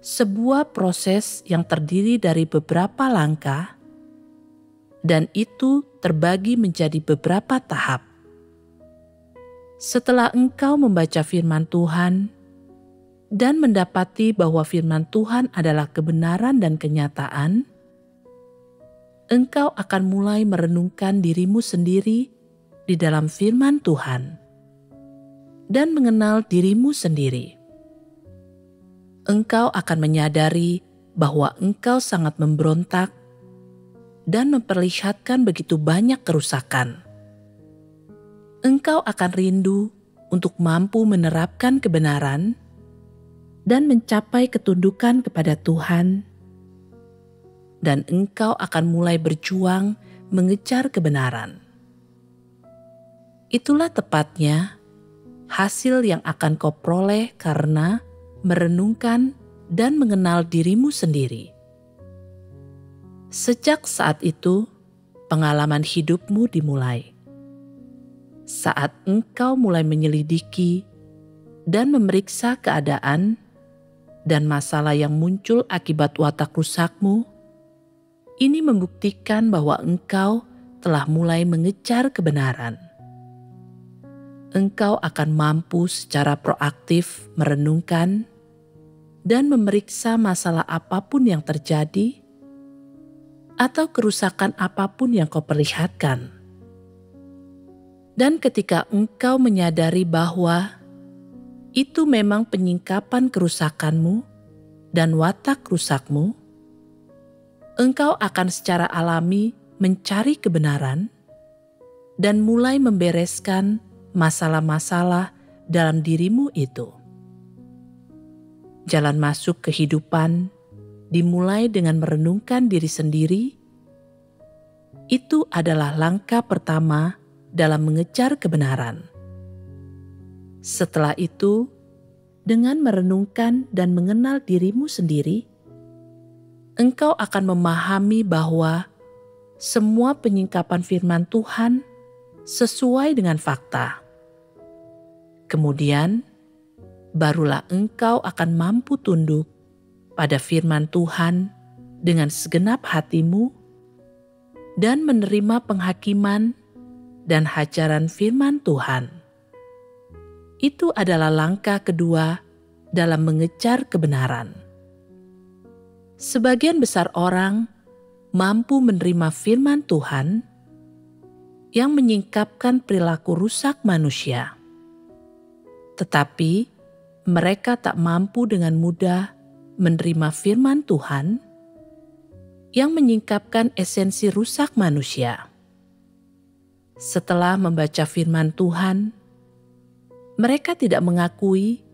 sebuah proses yang terdiri dari beberapa langkah, dan itu terbagi menjadi beberapa tahap. Setelah engkau membaca firman Tuhan dan mendapati bahwa firman Tuhan adalah kebenaran dan kenyataan, engkau akan mulai merenungkan dirimu sendiri di dalam firman Tuhan dan mengenal dirimu sendiri. Engkau akan menyadari bahwa engkau sangat memberontak dan memperlihatkan begitu banyak kerusakan. Engkau akan rindu untuk mampu menerapkan kebenaran dan mencapai ketundukan kepada Tuhan, dan engkau akan mulai berjuang mengejar kebenaran. Itulah tepatnya hasil yang akan kau peroleh karena merenungkan dan mengenal dirimu sendiri. Sejak saat itu, pengalaman hidupmu dimulai. Saat engkau mulai menyelidiki dan memeriksa keadaan dan masalah yang muncul akibat watak rusakmu, ini membuktikan bahwa engkau telah mulai mengejar kebenaran. Engkau akan mampu secara proaktif merenungkan dan memeriksa masalah apapun yang terjadi atau kerusakan apapun yang kau perlihatkan. Dan ketika engkau menyadari bahwa itu memang penyingkapan kerusakanmu dan watak rusakmu, engkau akan secara alami mencari kebenaran dan mulai membereskan masalah-masalah dalam dirimu itu. Jalan masuk kehidupan dimulai dengan merenungkan diri sendiri. Itu adalah langkah pertama dalam mengejar kebenaran. Setelah itu, dengan merenungkan dan mengenal dirimu sendiri, engkau akan memahami bahwa semua penyingkapan firman Tuhan sesuai dengan fakta. Kemudian, barulah engkau akan mampu tunduk pada firman Tuhan dengan segenap hatimu dan menerima penghakiman dan hajaran firman Tuhan. Itu adalah langkah kedua dalam mengejar kebenaran. Sebagian besar orang mampu menerima firman Tuhan yang menyingkapkan perilaku rusak manusia. Tetapi mereka tak mampu dengan mudah menerima firman Tuhan yang menyingkapkan esensi rusak manusia. Setelah membaca firman Tuhan, mereka tidak mengakui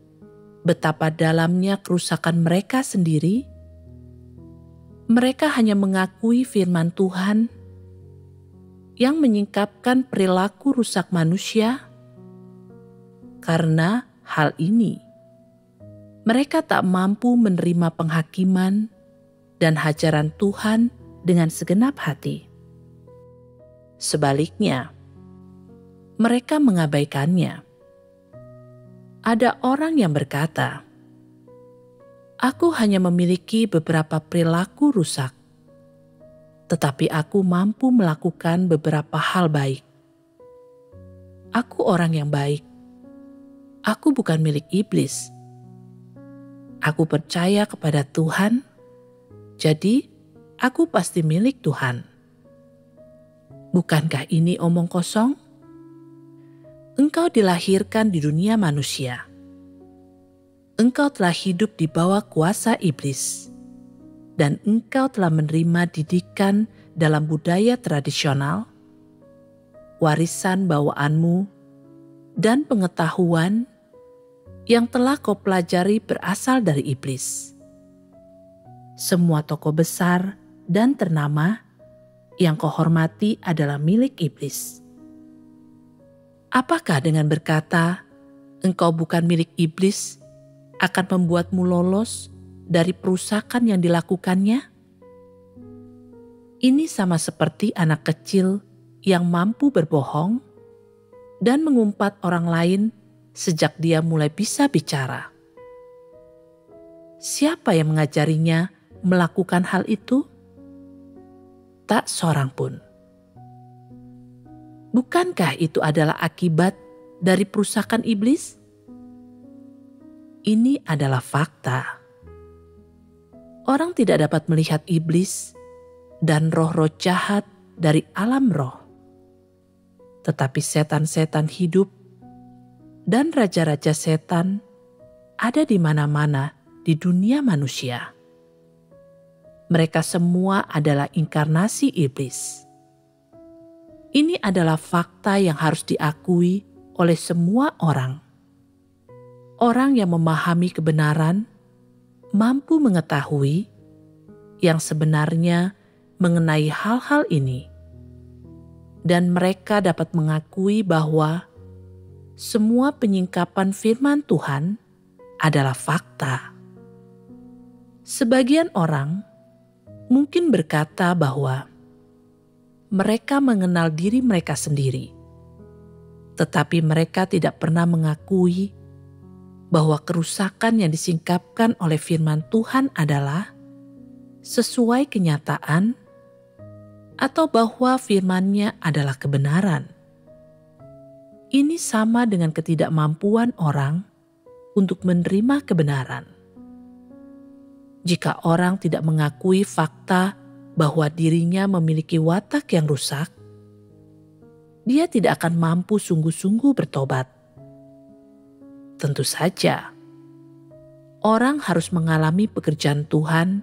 betapa dalamnya kerusakan mereka sendiri. Mereka hanya mengakui firman Tuhan yang menyingkapkan perilaku rusak manusia. Karena hal ini, mereka tak mampu menerima penghakiman dan hajaran Tuhan dengan segenap hati. Sebaliknya, mereka mengabaikannya. Ada orang yang berkata, "Aku hanya memiliki beberapa perilaku rusak, tetapi aku mampu melakukan beberapa hal baik. Aku orang yang baik. Aku bukan milik iblis. Aku percaya kepada Tuhan, jadi aku pasti milik Tuhan." Bukankah ini omong kosong? Engkau dilahirkan di dunia manusia. Engkau telah hidup di bawah kuasa iblis, dan engkau telah menerima didikan dalam budaya tradisional, warisan bawaanmu, dan pengetahuan yang telah kau pelajari berasal dari iblis. Semua tokoh besar dan ternama yang kau hormati adalah milik iblis. Apakah dengan berkata, engkau bukan milik iblis, akan membuatmu lolos dari perusakan yang dilakukannya? Ini sama seperti anak kecil yang mampu berbohong dan mengumpat orang lain sejak dia mulai bisa bicara. Siapa yang mengajarinya melakukan hal itu? Tak seorang pun. Bukankah itu adalah akibat dari perusakan iblis? Ini adalah fakta. Orang tidak dapat melihat iblis dan roh-roh jahat dari alam roh. Tetapi setan-setan hidup dan raja-raja setan ada di mana-mana di dunia manusia. Mereka semua adalah inkarnasi iblis. Ini adalah fakta yang harus diakui oleh semua orang. Orang yang memahami kebenaran mampu mengetahui yang sebenarnya mengenai hal-hal ini. Dan mereka dapat mengakui bahwa semua penyingkapan firman Tuhan adalah fakta. Sebagian orang mungkin berkata bahwa mereka mengenal diri mereka sendiri, tetapi mereka tidak pernah mengakui bahwa kerusakan yang disingkapkan oleh firman Tuhan adalah sesuai kenyataan atau bahwa firman-Nya adalah kebenaran. Ini sama dengan ketidakmampuan orang untuk menerima kebenaran. Jika orang tidak mengakui fakta bahwa dirinya memiliki watak yang rusak, dia tidak akan mampu sungguh-sungguh bertobat. Tentu saja, orang harus mengalami pekerjaan Tuhan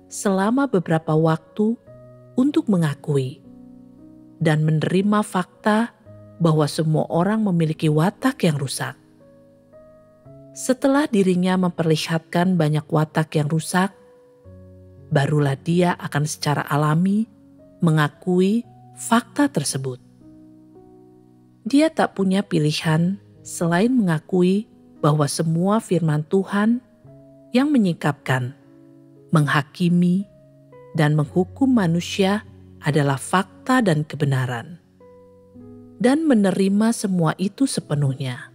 selama beberapa waktu untuk mengakui dan menerima fakta bahwa semua orang memiliki watak yang rusak. Setelah dirinya memperlihatkan banyak watak yang rusak, barulah dia akan secara alami mengakui fakta tersebut. Dia tak punya pilihan selain mengakui bahwa semua firman Tuhan yang menyingkapkan, menghakimi, dan menghukum manusia adalah fakta dan kebenaran, dan menerima semua itu sepenuhnya.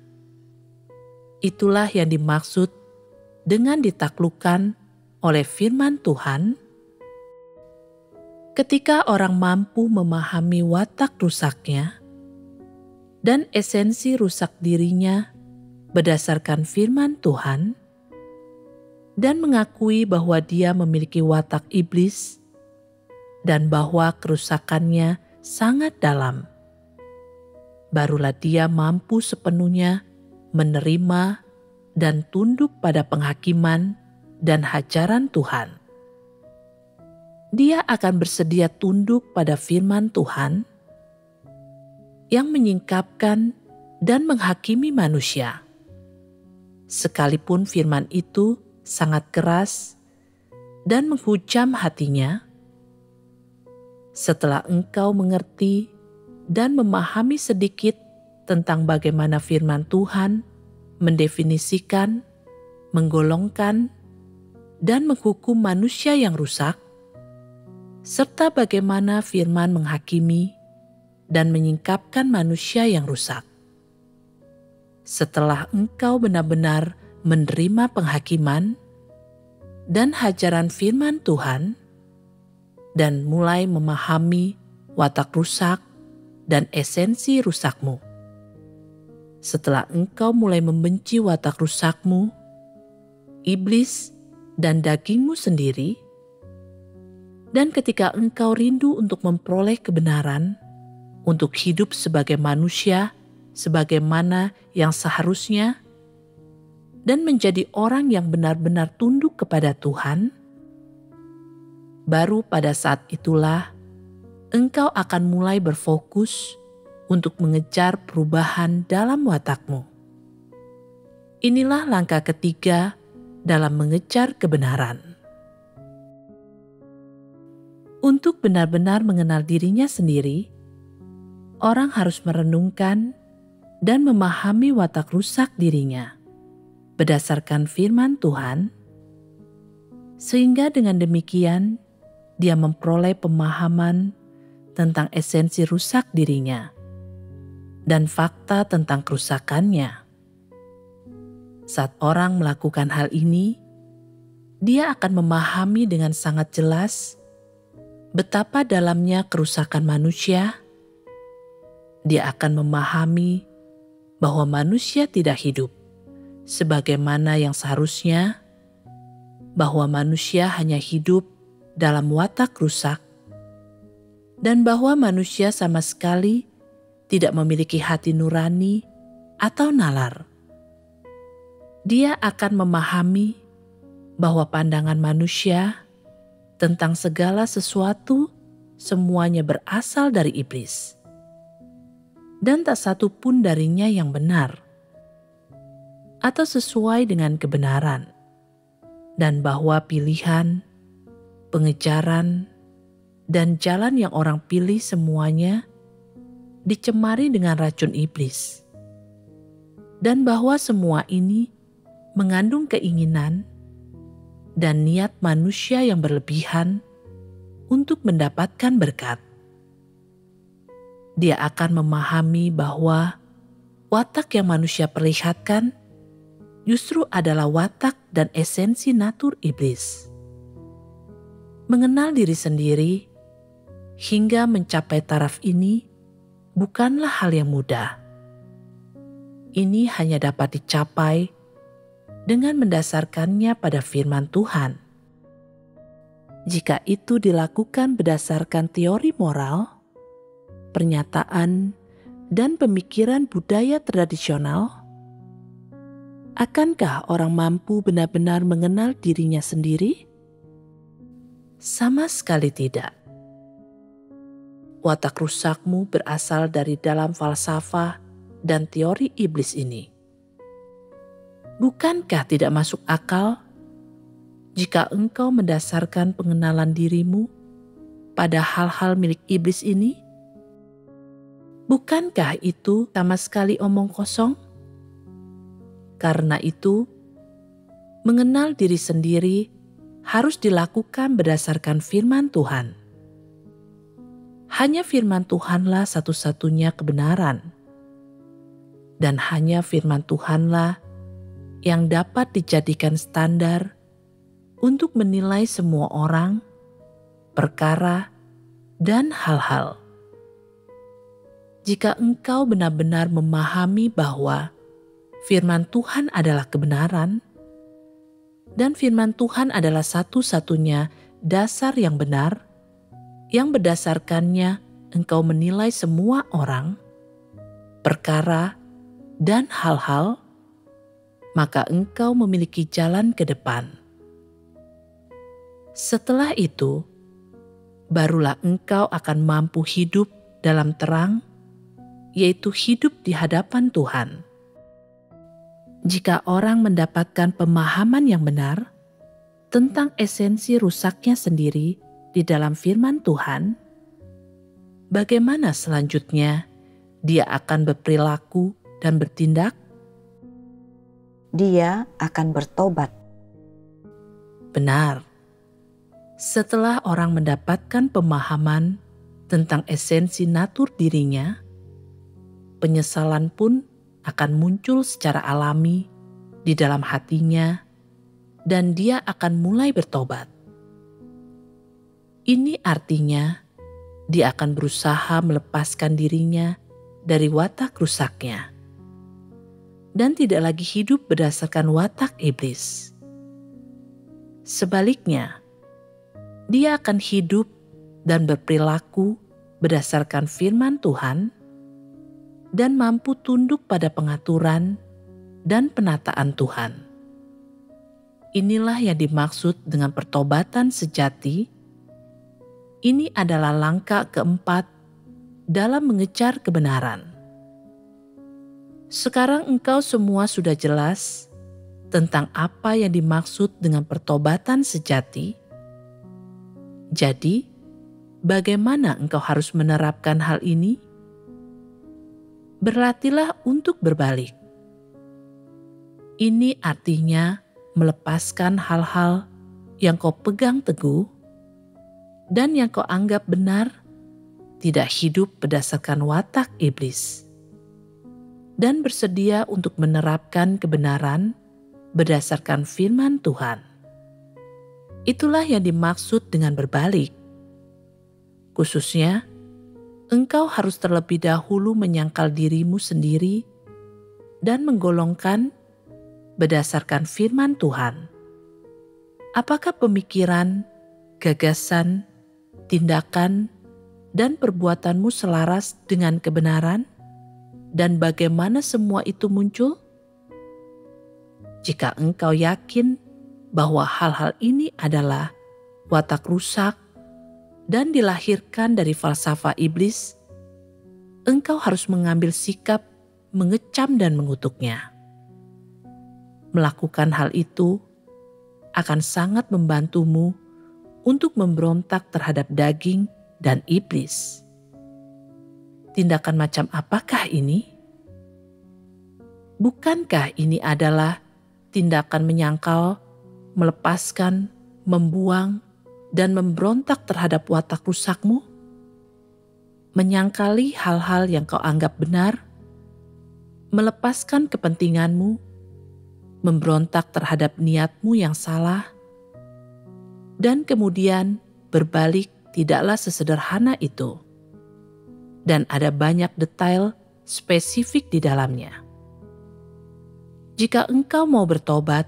Itulah yang dimaksud dengan ditaklukkan oleh firman Tuhan. Ketika orang mampu memahami watak rusaknya dan esensi rusak dirinya berdasarkan firman Tuhan, dan mengakui bahwa dia memiliki watak iblis dan bahwa kerusakannya sangat dalam, barulah dia mampu sepenuhnya menerima dan tunduk pada penghakiman dan hajaran Tuhan. Dia akan bersedia tunduk pada firman Tuhan yang menyingkapkan dan menghakimi manusia. Sekalipun firman itu sangat keras dan menghujam hatinya, setelah engkau mengerti dan memahami sedikit tentang bagaimana firman Tuhan mendefinisikan, menggolongkan, dan menghukum manusia yang rusak, serta bagaimana firman menghakimi dan menyingkapkan manusia yang rusak. Setelah engkau benar-benar menerima penghakiman dan hajaran firman Tuhan, dan mulai memahami watak rusak dan esensi rusakmu. Setelah engkau mulai membenci watak rusakmu, iblis, dan dagingmu sendiri, dan ketika engkau rindu untuk memperoleh kebenaran, untuk hidup sebagai manusia, sebagaimana yang seharusnya, dan menjadi orang yang benar-benar tunduk kepada Tuhan, baru pada saat itulah engkau akan mulai berfokus untuk mengejar perubahan dalam watakmu. Inilah langkah ketiga dalam mengejar kebenaran. Untuk benar-benar mengenal dirinya sendiri, orang harus merenungkan dan memahami watak rusak dirinya berdasarkan firman Tuhan, sehingga dengan demikian dia memperoleh pemahaman tentang esensi rusak dirinya dan fakta tentang kerusakannya. Saat orang melakukan hal ini, dia akan memahami dengan sangat jelas betapa dalamnya kerusakan manusia. Dia akan memahami bahwa manusia tidak hidup sebagaimana yang seharusnya, bahwa manusia hanya hidup dalam watak rusak, dan bahwa manusia sama sekali tidak memiliki hati nurani atau nalar. Dia akan memahami bahwa pandangan manusia tentang segala sesuatu semuanya berasal dari iblis, dan tak satu pun darinya yang benar atau sesuai dengan kebenaran, dan bahwa pilihan, pengejaran, dan jalan yang orang pilih semuanya dicemari dengan racun iblis, dan bahwa semua ini mengandung keinginan dan niat manusia yang berlebihan untuk mendapatkan berkat. Dia akan memahami bahwa watak yang manusia perlihatkan justru adalah watak dan esensi natur iblis. Mengenal diri sendiri hingga mencapai taraf ini bukanlah hal yang mudah. Ini hanya dapat dicapai dengan mendasarkannya pada firman Tuhan. Jika itu dilakukan berdasarkan teori moral, pernyataan, dan pemikiran budaya tradisional, akankah orang mampu benar-benar mengenal dirinya sendiri? Sama sekali tidak. Watak rusakmu berasal dari dalam falsafah dan teori iblis ini. Bukankah tidak masuk akal jika engkau mendasarkan pengenalan dirimu pada hal-hal milik iblis ini? Bukankah itu sama sekali omong kosong? Karena itu, mengenal diri sendiri harus dilakukan berdasarkan firman Tuhan. Hanya firman Tuhanlah satu-satunya kebenaran, dan hanya firman Tuhanlah yang dapat dijadikan standar untuk menilai semua orang, perkara, dan hal-hal. Jika engkau benar-benar memahami bahwa firman Tuhan adalah kebenaran, Dan firman Tuhan adalah satu-satunya dasar yang benar, yang berdasarkannya engkau menilai semua orang, perkara, dan hal-hal, maka engkau memiliki jalan ke depan. Setelah itu, barulah engkau akan mampu hidup dalam terang, yaitu hidup di hadapan Tuhan. Jika orang mendapatkan pemahaman yang benar tentang esensi rusaknya sendiri di dalam firman Tuhan, bagaimana selanjutnya dia akan berperilaku dan bertindak? Dia akan bertobat. Benar. Setelah orang mendapatkan pemahaman tentang esensi natur dirinya, penyesalan pun akan muncul secara alami di dalam hatinya dan dia akan mulai bertobat. Ini artinya dia akan berusaha melepaskan dirinya dari watak rusaknya dan tidak lagi hidup berdasarkan watak iblis. Sebaliknya, dia akan hidup dan berperilaku berdasarkan firman Tuhan dan mampu tunduk pada pengaturan dan penataan Tuhan. Inilah yang dimaksud dengan pertobatan sejati. Ini adalah langkah keempat dalam mengejar kebenaran. Sekarang engkau semua sudah jelas tentang apa yang dimaksud dengan pertobatan sejati. Jadi, bagaimana engkau harus menerapkan hal ini? Berlatihlah untuk berbalik. Ini artinya melepaskan hal-hal yang kau pegang teguh dan yang kau anggap benar, tidak hidup berdasarkan watak iblis, dan bersedia untuk menerapkan kebenaran berdasarkan firman Tuhan. Itulah yang dimaksud dengan berbalik. Khususnya, engkau harus terlebih dahulu menyangkal dirimu sendiri dan menggolongkan berdasarkan firman Tuhan. Apakah pemikiran, gagasan, tindakan, dan perbuatanmu selaras dengan kebenaran? Dan bagaimana semua itu muncul? Jika engkau yakin bahwa hal-hal ini adalah watak rusak dan dilahirkan dari falsafah iblis, engkau harus mengambil sikap mengecam dan mengutuknya. Melakukan hal itu akan sangat membantumu untuk memberontak terhadap daging dan iblis. Tindakan macam apakah ini? Bukankah ini adalah tindakan menyangkal, melepaskan, membuang, dan memberontak terhadap watak rusakmu? Menyangkali hal-hal yang kau anggap benar, melepaskan kepentinganmu, memberontak terhadap niatmu yang salah, dan kemudian berbalik tidaklah sesederhana itu. Dan ada banyak detail spesifik di dalamnya. Jika engkau mau bertobat,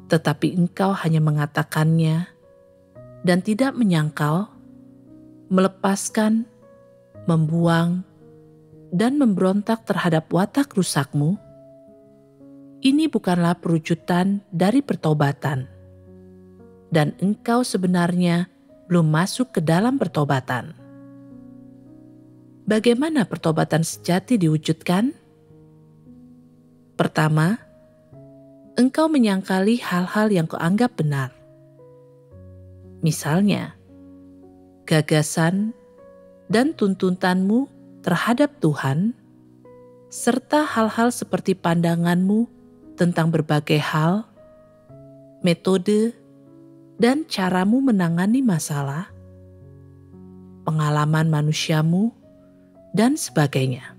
tetapi engkau hanya mengatakannya dan tidak menyangkal, melepaskan, membuang, dan memberontak terhadap watak rusakmu, ini bukanlah perwujudan dari pertobatan. Dan engkau sebenarnya belum masuk ke dalam pertobatan. Bagaimana pertobatan sejati diwujudkan? Pertama, engkau menyangkali hal-hal yang kau anggap benar. Misalnya, gagasan dan tuntutanmu terhadap Tuhan, serta hal-hal seperti pandanganmu tentang berbagai hal, metode, dan caramu menangani masalah, pengalaman manusiamu, dan sebagainya.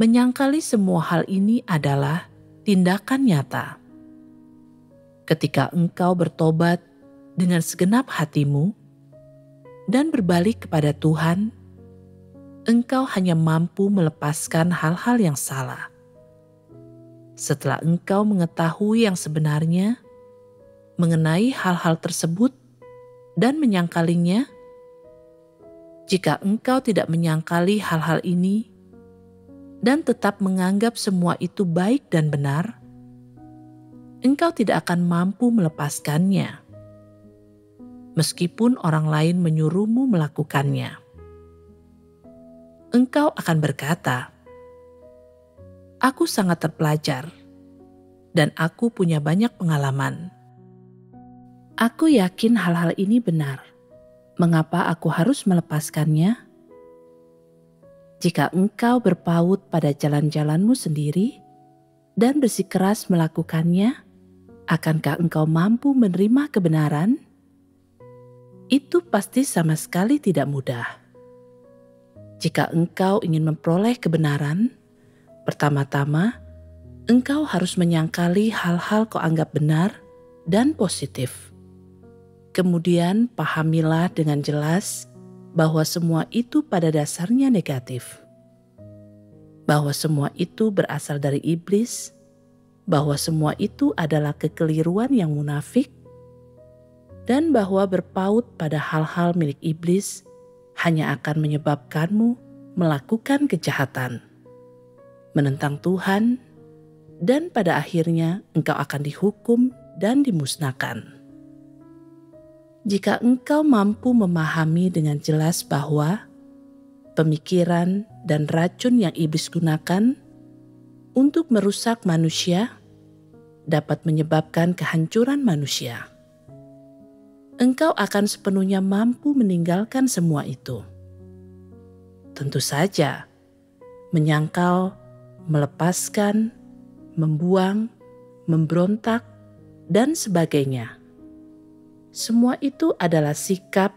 Menyangkali semua hal ini adalah tindakan nyata. Ketika engkau bertobat dengan segenap hatimu dan berbalik kepada Tuhan, engkau hanya mampu melepaskan hal-hal yang salah. Setelah engkau mengetahui yang sebenarnya mengenai hal-hal tersebut dan menyangkalinya, jika engkau tidak menyangkali hal-hal ini dan tetap menganggap semua itu baik dan benar, engkau tidak akan mampu melepaskannya, meskipun orang lain menyuruhmu melakukannya. Engkau akan berkata, "Aku sangat terpelajar, dan aku punya banyak pengalaman. Aku yakin hal-hal ini benar. Mengapa aku harus melepaskannya?" Jika engkau berpaut pada jalan-jalanmu sendiri dan bersikeras melakukannya, akankah engkau mampu menerima kebenaran? Itu pasti sama sekali tidak mudah. Jika engkau ingin memperoleh kebenaran, pertama-tama engkau harus menyangkali hal-hal kau anggap benar dan positif. Kemudian pahamilah dengan jelas bahwa semua itu pada dasarnya negatif. Bahwa semua itu berasal dari iblis, bahwa semua itu adalah kekeliruan yang munafik, dan bahwa berpaut pada hal-hal milik iblis hanya akan menyebabkanmu melakukan kejahatan, menentang Tuhan, dan pada akhirnya engkau akan dihukum dan dimusnahkan. Jika engkau mampu memahami dengan jelas bahwa pemikiran dan racun yang iblis gunakan untuk merusak manusia dapat menyebabkan kehancuran manusia, engkau akan sepenuhnya mampu meninggalkan semua itu. Tentu saja, menyangkal, melepaskan, membuang, memberontak, dan sebagainya. Semua itu adalah sikap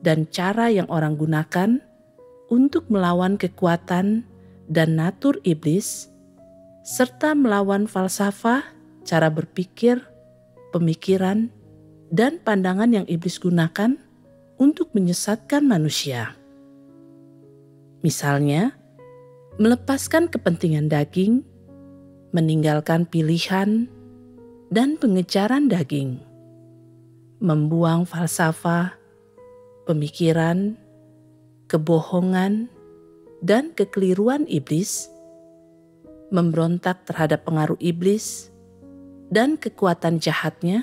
dan cara yang orang gunakan untuk melawan kekuatan dan natur iblis, serta melawan falsafah, cara berpikir, pemikiran, dan pandangan yang iblis gunakan untuk menyesatkan manusia. Misalnya, melepaskan kepentingan daging, meninggalkan pilihan, dan pengejaran daging, membuang falsafah, pemikiran, kebohongan, dan kekeliruan iblis, memberontak terhadap pengaruh iblis dan kekuatan jahatnya.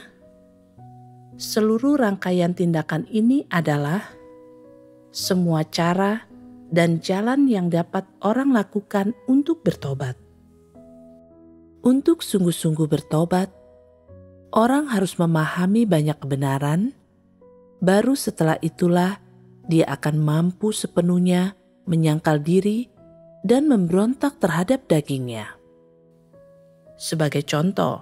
Seluruh rangkaian tindakan ini adalah semua cara dan jalan yang dapat orang lakukan untuk bertobat. Untuk sungguh-sungguh bertobat, orang harus memahami banyak kebenaran, baru setelah itulah dia akan mampu sepenuhnya menyangkal diri dan memberontak terhadap dagingnya. Sebagai contoh,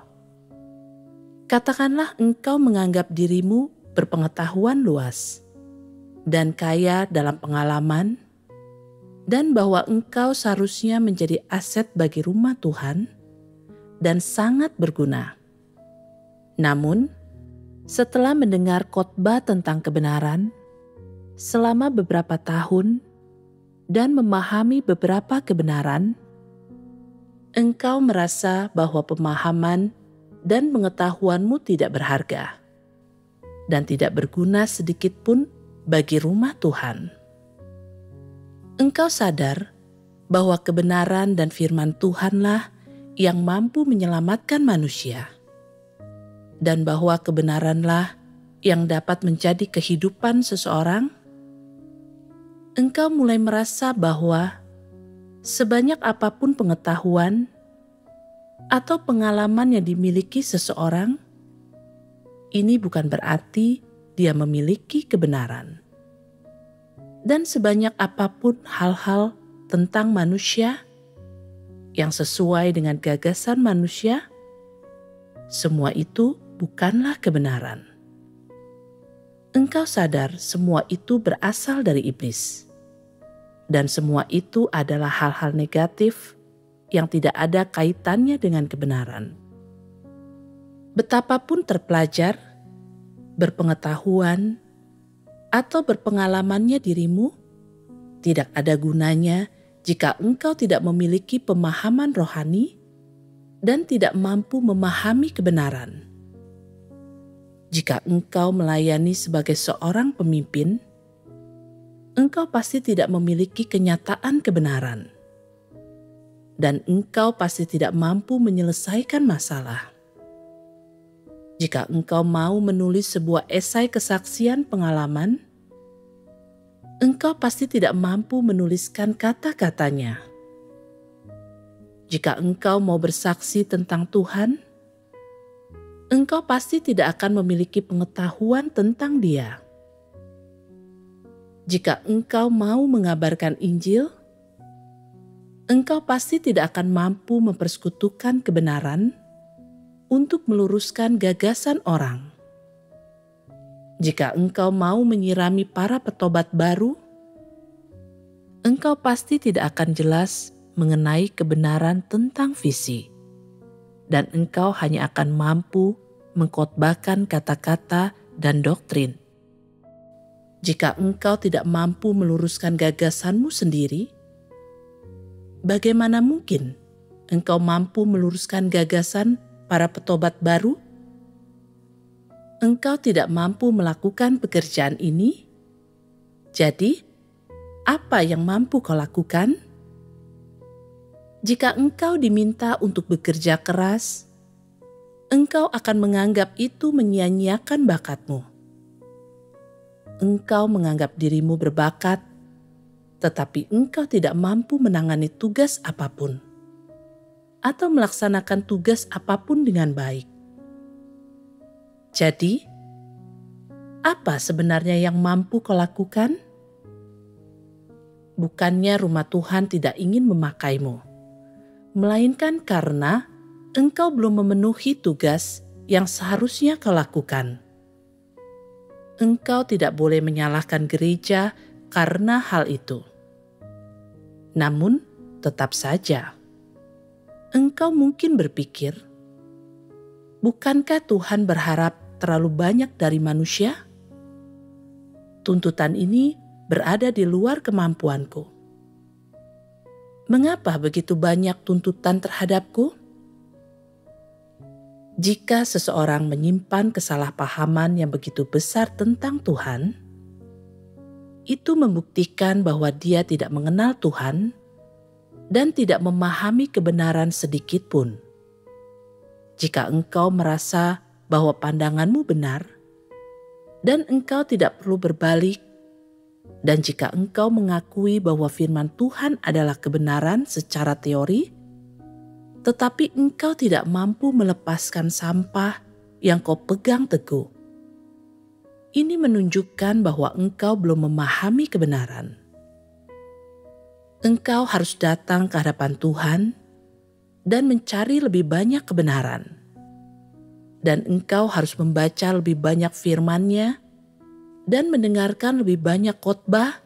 katakanlah engkau menganggap dirimu berpengetahuan luas dan kaya dalam pengalaman, dan bahwa engkau seharusnya menjadi aset bagi rumah Tuhan dan sangat berguna. Namun, setelah mendengar khotbah tentang kebenaran selama beberapa tahun dan memahami beberapa kebenaran, engkau merasa bahwa pemahaman dan pengetahuanmu tidak berharga dan tidak berguna sedikit pun bagi rumah Tuhan. Engkau sadar bahwa kebenaran dan firman Tuhanlah yang mampu menyelamatkan manusia, dan bahwa kebenaranlah yang dapat menjadi kehidupan seseorang. Engkau mulai merasa bahwa sebanyak apapun pengetahuan atau pengalaman yang dimiliki seseorang, ini bukan berarti dia memiliki kebenaran. Dan sebanyak apapun hal-hal tentang manusia yang sesuai dengan gagasan manusia, semua itu bukanlah kebenaran. Engkau sadar semua itu berasal dari iblis, dan semua itu adalah hal-hal negatif yang tidak ada kaitannya dengan kebenaran. Betapapun terpelajar, berpengetahuan, atau berpengalamannya dirimu, tidak ada gunanya jika engkau tidak memiliki pemahaman rohani dan tidak mampu memahami kebenaran. Jika engkau melayani sebagai seorang pemimpin, engkau pasti tidak memiliki kenyataan kebenaran, dan engkau pasti tidak mampu menyelesaikan masalah. Jika engkau mau menulis sebuah esai kesaksian pengalaman, engkau pasti tidak mampu menuliskan kata-katanya. Jika engkau mau bersaksi tentang Tuhan, engkau pasti tidak akan memiliki pengetahuan tentang Dia. Jika engkau mau mengabarkan Injil, engkau pasti tidak akan mampu mempersekutukan kebenaran untuk meluruskan gagasan orang. Jika engkau mau menyirami para petobat baru, engkau pasti tidak akan jelas mengenai kebenaran tentang visi, dan engkau hanya akan mampu mengkhotbahkan kata-kata dan doktrin. Jika engkau tidak mampu meluruskan gagasanmu sendiri, bagaimana mungkin engkau mampu meluruskan gagasan para petobat baru? Engkau tidak mampu melakukan pekerjaan ini, jadi apa yang mampu kau lakukan? Jika engkau diminta untuk bekerja keras, engkau akan menganggap itu menyia-nyiakan bakatmu. Engkau menganggap dirimu berbakat, tetapi engkau tidak mampu menangani tugas apapun atau melaksanakan tugas apapun dengan baik. Jadi, apa sebenarnya yang mampu kau lakukan? Bukannya rumah Tuhan tidak ingin memakaimu, melainkan karena engkau belum memenuhi tugas yang seharusnya kau lakukan. Engkau tidak boleh menyalahkan gereja karena hal itu. Namun, tetap saja, engkau mungkin berpikir, bukankah Tuhan berharap terlalu banyak dari manusia? Tuntutan ini berada di luar kemampuanku. Mengapa begitu banyak tuntutan terhadapku? Jika seseorang menyimpan kesalahpahaman yang begitu besar tentang Tuhan, itu membuktikan bahwa dia tidak mengenal Tuhan dan tidak memahami kebenaran sedikit pun. Jika engkau merasa bahwa pandanganmu benar, dan engkau tidak perlu berbalik, dan jika engkau mengakui bahwa firman Tuhan adalah kebenaran secara teori, tetapi engkau tidak mampu melepaskan sampah yang kau pegang teguh, ini menunjukkan bahwa engkau belum memahami kebenaran. Engkau harus datang ke hadapan Tuhan dan mencari lebih banyak kebenaran. Dan engkau harus membaca lebih banyak firman-Nya dan mendengarkan lebih banyak khotbah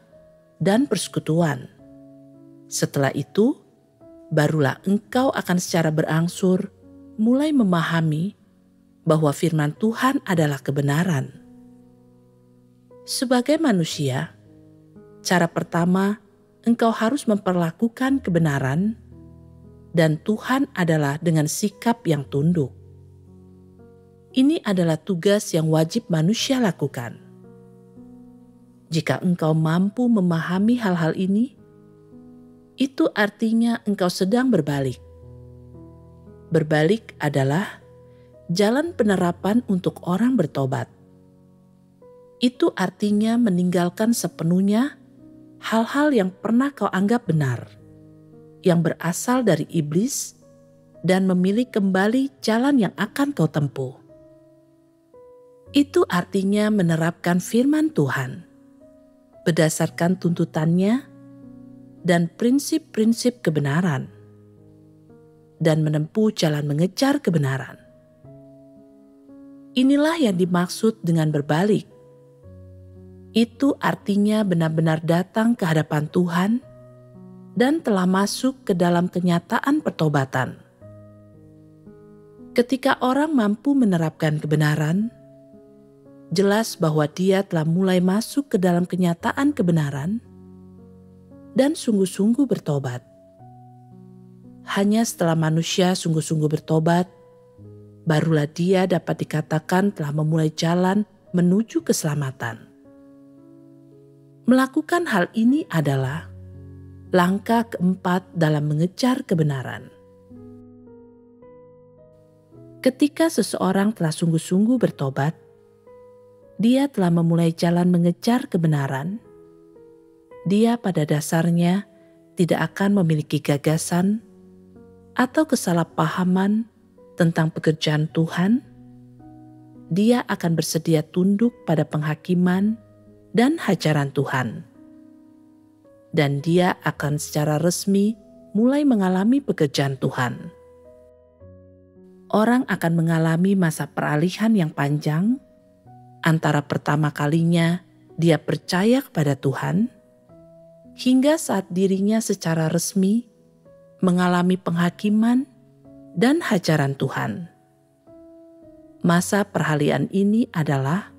dan persekutuan. Setelah itu, barulah engkau akan secara berangsur mulai memahami bahwa firman Tuhan adalah kebenaran. Sebagai manusia, cara pertama engkau harus memperlakukan kebenaran, dan Tuhan adalah dengan sikap yang tunduk. Ini adalah tugas yang wajib manusia lakukan. Jika engkau mampu memahami hal-hal ini, itu artinya engkau sedang berbalik. Berbalik adalah jalan penerapan untuk orang bertobat. Itu artinya meninggalkan sepenuhnya hal-hal yang pernah kau anggap benar, yang berasal dari iblis, dan memilih kembali jalan yang akan kau tempuh. Itu artinya menerapkan firman Tuhan berdasarkan tuntutannya dan prinsip-prinsip kebenaran, dan menempuh jalan mengejar kebenaran. Inilah yang dimaksud dengan berbalik. Itu artinya benar-benar datang ke hadapan Tuhan dan telah masuk ke dalam kenyataan pertobatan. Ketika orang mampu menerapkan kebenaran, jelas bahwa dia telah mulai masuk ke dalam kenyataan kebenaran dan sungguh-sungguh bertobat. hanya setelah manusia sungguh-sungguh bertobat, barulah dia dapat dikatakan telah memulai jalan menuju keselamatan. Melakukan hal ini adalah langkah keempat dalam mengejar kebenaran. Ketika seseorang telah sungguh-sungguh bertobat, dia telah memulai jalan mengejar kebenaran. Dia pada dasarnya tidak akan memiliki gagasan atau kesalahpahaman tentang pekerjaan Tuhan. Dia akan bersedia tunduk pada penghakiman dan hajaran Tuhan. Dan dia akan secara resmi mulai mengalami pekerjaan Tuhan. Orang akan mengalami masa peralihan yang panjang antara pertama kalinya dia percaya kepada Tuhan, hingga saat dirinya secara resmi mengalami penghakiman dan hajaran Tuhan. Masa peralihan ini adalah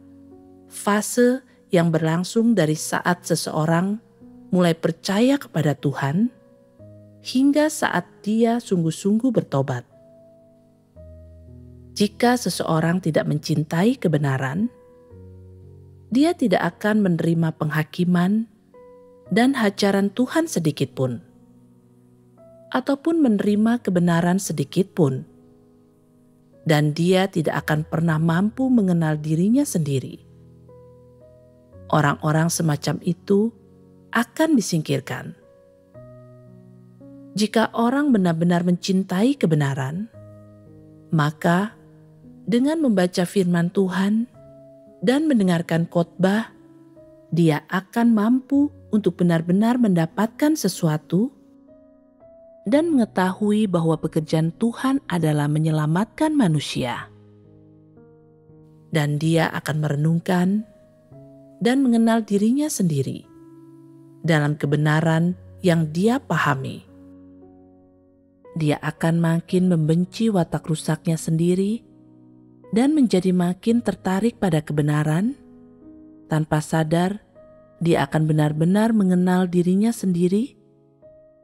fase yang berlangsung dari saat seseorang mulai percaya kepada Tuhan hingga saat dia sungguh-sungguh bertobat. Jika seseorang tidak mencintai kebenaran, dia tidak akan menerima penghakiman dan hajaran Tuhan sedikit pun, ataupun menerima kebenaran sedikit pun, dan dia tidak akan pernah mampu mengenal dirinya sendiri. Orang-orang semacam itu akan disingkirkan. Jika orang benar-benar mencintai kebenaran, maka dengan membaca firman Tuhan dan mendengarkan khotbah, dia akan mampu untuk benar-benar mendapatkan sesuatu dan mengetahui bahwa pekerjaan Tuhan adalah menyelamatkan manusia. Dan dia akan merenungkan dan mengenal dirinya sendiri dalam kebenaran yang dia pahami. Dia akan makin membenci watak rusaknya sendiri dan menjadi makin tertarik pada kebenaran. Tanpa sadar, dia akan benar-benar mengenal dirinya sendiri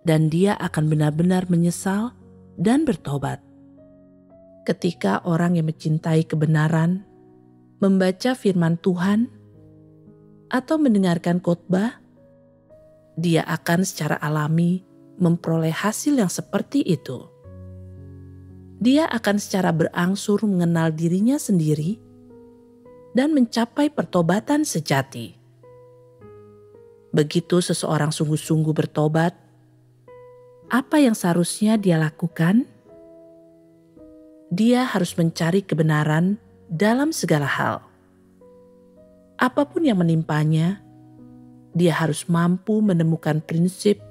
dan dia akan benar-benar menyesal dan bertobat. Ketika orang yang mencintai kebenaran membaca firman Tuhan atau mendengarkan khotbah, dia akan secara alami memperoleh hasil yang seperti itu. Dia akan secara berangsur mengenal dirinya sendiri dan mencapai pertobatan sejati. Begitu seseorang sungguh-sungguh bertobat, apa yang seharusnya dia lakukan? Dia harus mencari kebenaran dalam segala hal. Apapun yang menimpanya, dia harus mampu menemukan prinsip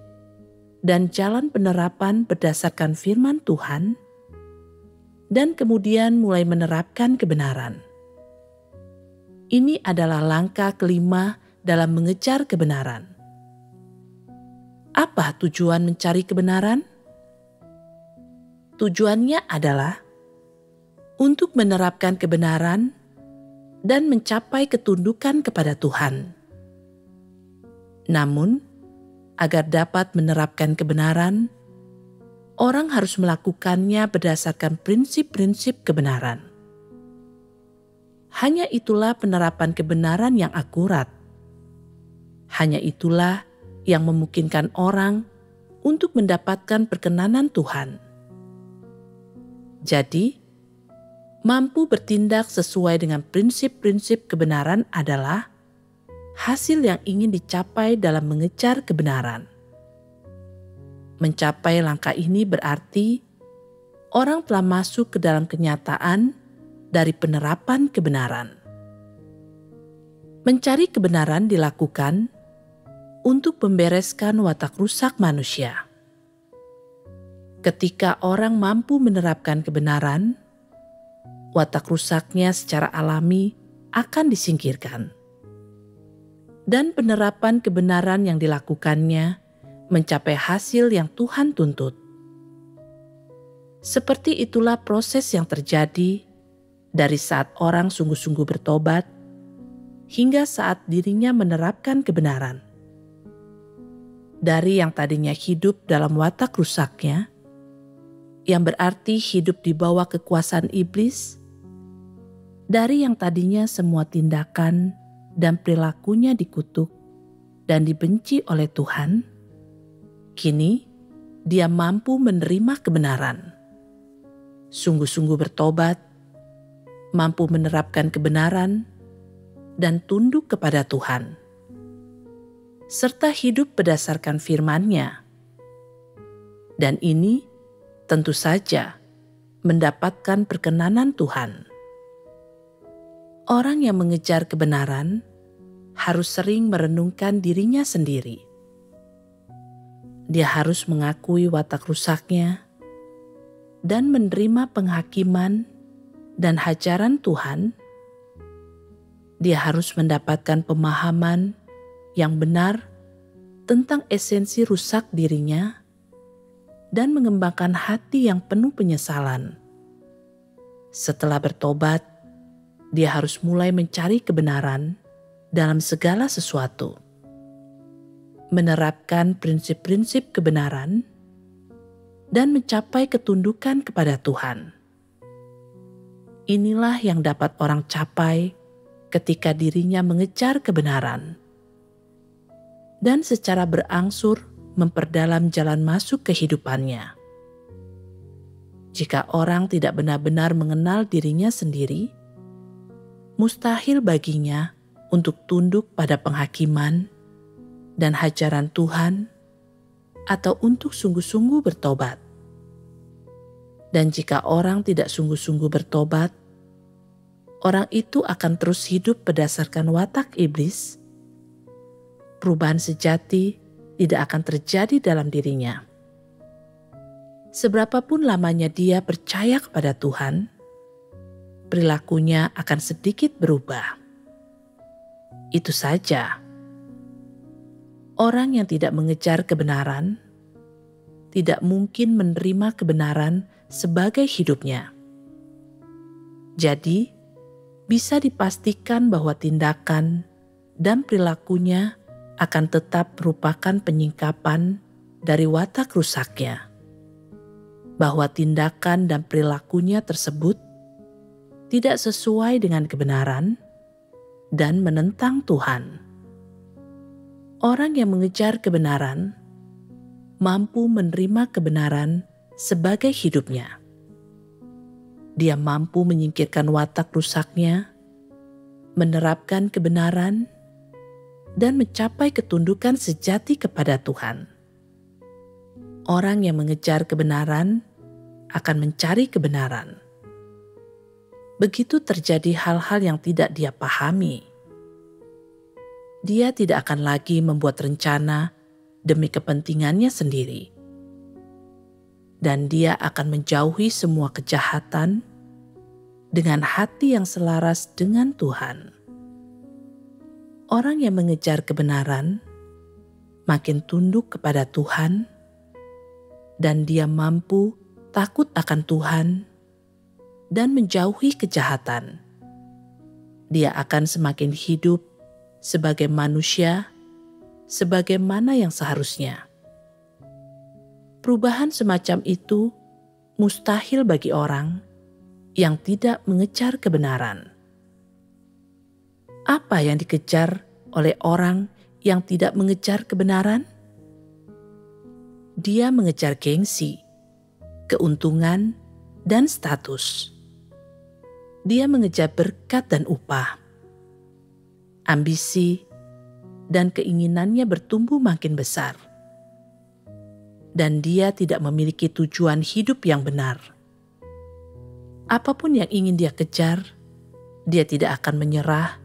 dan jalan penerapan berdasarkan firman Tuhan, dan kemudian mulai menerapkan kebenaran. Ini adalah langkah kelima dalam mengejar kebenaran. Apa tujuan mencari kebenaran? Tujuannya adalah untuk menerapkan kebenaran dan mencapai ketundukan kepada Tuhan. Namun, agar dapat menerapkan kebenaran, orang harus melakukannya berdasarkan prinsip-prinsip kebenaran. Hanya itulah penerapan kebenaran yang akurat. Hanya itulah yang memungkinkan orang untuk mendapatkan perkenanan Tuhan. Jadi, mampu bertindak sesuai dengan prinsip-prinsip kebenaran adalah hasil yang ingin dicapai dalam mengejar kebenaran. Mencapai langkah ini berarti orang telah masuk ke dalam kenyataan dari penerapan kebenaran. Mencari kebenaran dilakukan untuk membereskan watak rusak manusia. Ketika orang mampu menerapkan kebenaran, watak rusaknya secara alami akan disingkirkan. Dan penerapan kebenaran yang dilakukannya mencapai hasil yang Tuhan tuntut. Seperti itulah proses yang terjadi dari saat orang sungguh-sungguh bertobat hingga saat dirinya menerapkan kebenaran. Dari yang tadinya hidup dalam watak rusaknya, yang berarti hidup di bawah kekuasaan iblis, dari yang tadinya semua tindakan dan perilakunya dikutuk dan dibenci oleh Tuhan, kini dia mampu menerima kebenaran, sungguh-sungguh bertobat, mampu menerapkan kebenaran, dan tunduk kepada Tuhan, serta hidup berdasarkan firman-Nya. Dan ini tentu saja mendapatkan perkenanan Tuhan. Orang yang mengejar kebenaran harus sering merenungkan dirinya sendiri. Dia harus mengakui watak rusaknya dan menerima penghakiman dan hajaran Tuhan. Dia harus mendapatkan pemahaman yang benar tentang esensi rusak dirinya dan mengembangkan hati yang penuh penyesalan. Setelah bertobat, dia harus mulai mencari kebenaran dalam segala sesuatu, menerapkan prinsip-prinsip kebenaran, dan mencapai ketundukan kepada Tuhan. Inilah yang dapat orang capai ketika dirinya mengejar kebenaran dan secara berangsur memperdalam jalan masuk kehidupannya. Jika orang tidak benar-benar mengenal dirinya sendiri, mustahil baginya untuk tunduk pada penghakiman dan hajaran Tuhan atau untuk sungguh-sungguh bertobat. Dan jika orang tidak sungguh-sungguh bertobat, orang itu akan terus hidup berdasarkan watak iblis. Perubahan sejati tidak akan terjadi dalam dirinya. Seberapapun lamanya dia percaya kepada Tuhan, perilakunya akan sedikit berubah. Itu saja. Orang yang tidak mengejar kebenaran tidak mungkin menerima kebenaran sebagai hidupnya. Jadi, bisa dipastikan bahwa tindakan dan perilakunya akan tetap merupakan penyingkapan dari watak rusaknya. Bahwa tindakan dan perilakunya tersebut tidak sesuai dengan kebenaran dan menentang Tuhan. Orang yang mengejar kebenaran mampu menerima kebenaran sebagai hidupnya. Dia mampu menyingkirkan watak rusaknya, menerapkan kebenaran, dan mencapai ketundukan sejati kepada Tuhan. Orang yang mengejar kebenaran akan mencari kebenaran. Begitu terjadi hal-hal yang tidak dia pahami, dia tidak akan lagi membuat rencana demi kepentingannya sendiri. Dan dia akan menjauhi semua kejahatan dengan hati yang selaras dengan Tuhan. Orang yang mengejar kebenaran makin tunduk kepada Tuhan, dan dia mampu takut akan Tuhan dan menjauhi kejahatan. Dia akan semakin hidup sebagai manusia sebagaimana yang seharusnya. Perubahan semacam itu mustahil bagi orang yang tidak mengejar kebenaran. Apa yang dikejar oleh orang yang tidak mengejar kebenaran? Dia mengejar gengsi, keuntungan, dan status. Dia mengejar berkat dan upah. Ambisi dan keinginannya bertumbuh makin besar. Dan dia tidak memiliki tujuan hidup yang benar. Apapun yang ingin dia kejar, dia tidak akan menyerah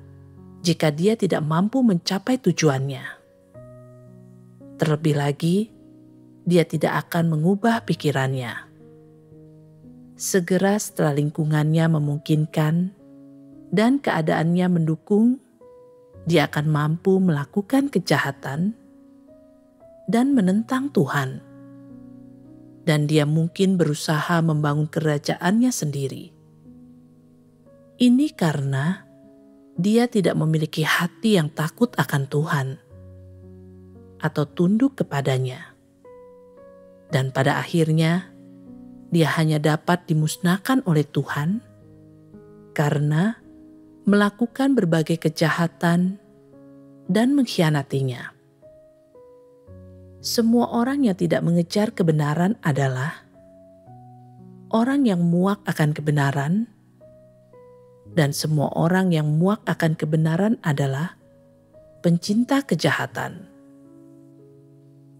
jika dia tidak mampu mencapai tujuannya. Terlebih lagi, dia tidak akan mengubah pikirannya. Segera setelah lingkungannya memungkinkan dan keadaannya mendukung, dia akan mampu melakukan kejahatan dan menentang Tuhan. Dan dia mungkin berusaha membangun kerajaannya sendiri. Ini karena dia tidak memiliki hati yang takut akan Tuhan atau tunduk kepadanya. Dan pada akhirnya, dia hanya dapat dimusnahkan oleh Tuhan karena melakukan berbagai kejahatan dan mengkhianatinya. Semua orang yang tidak mengejar kebenaran adalah orang yang muak akan kebenaran, dan semua orang yang muak akan kebenaran adalah pencinta kejahatan.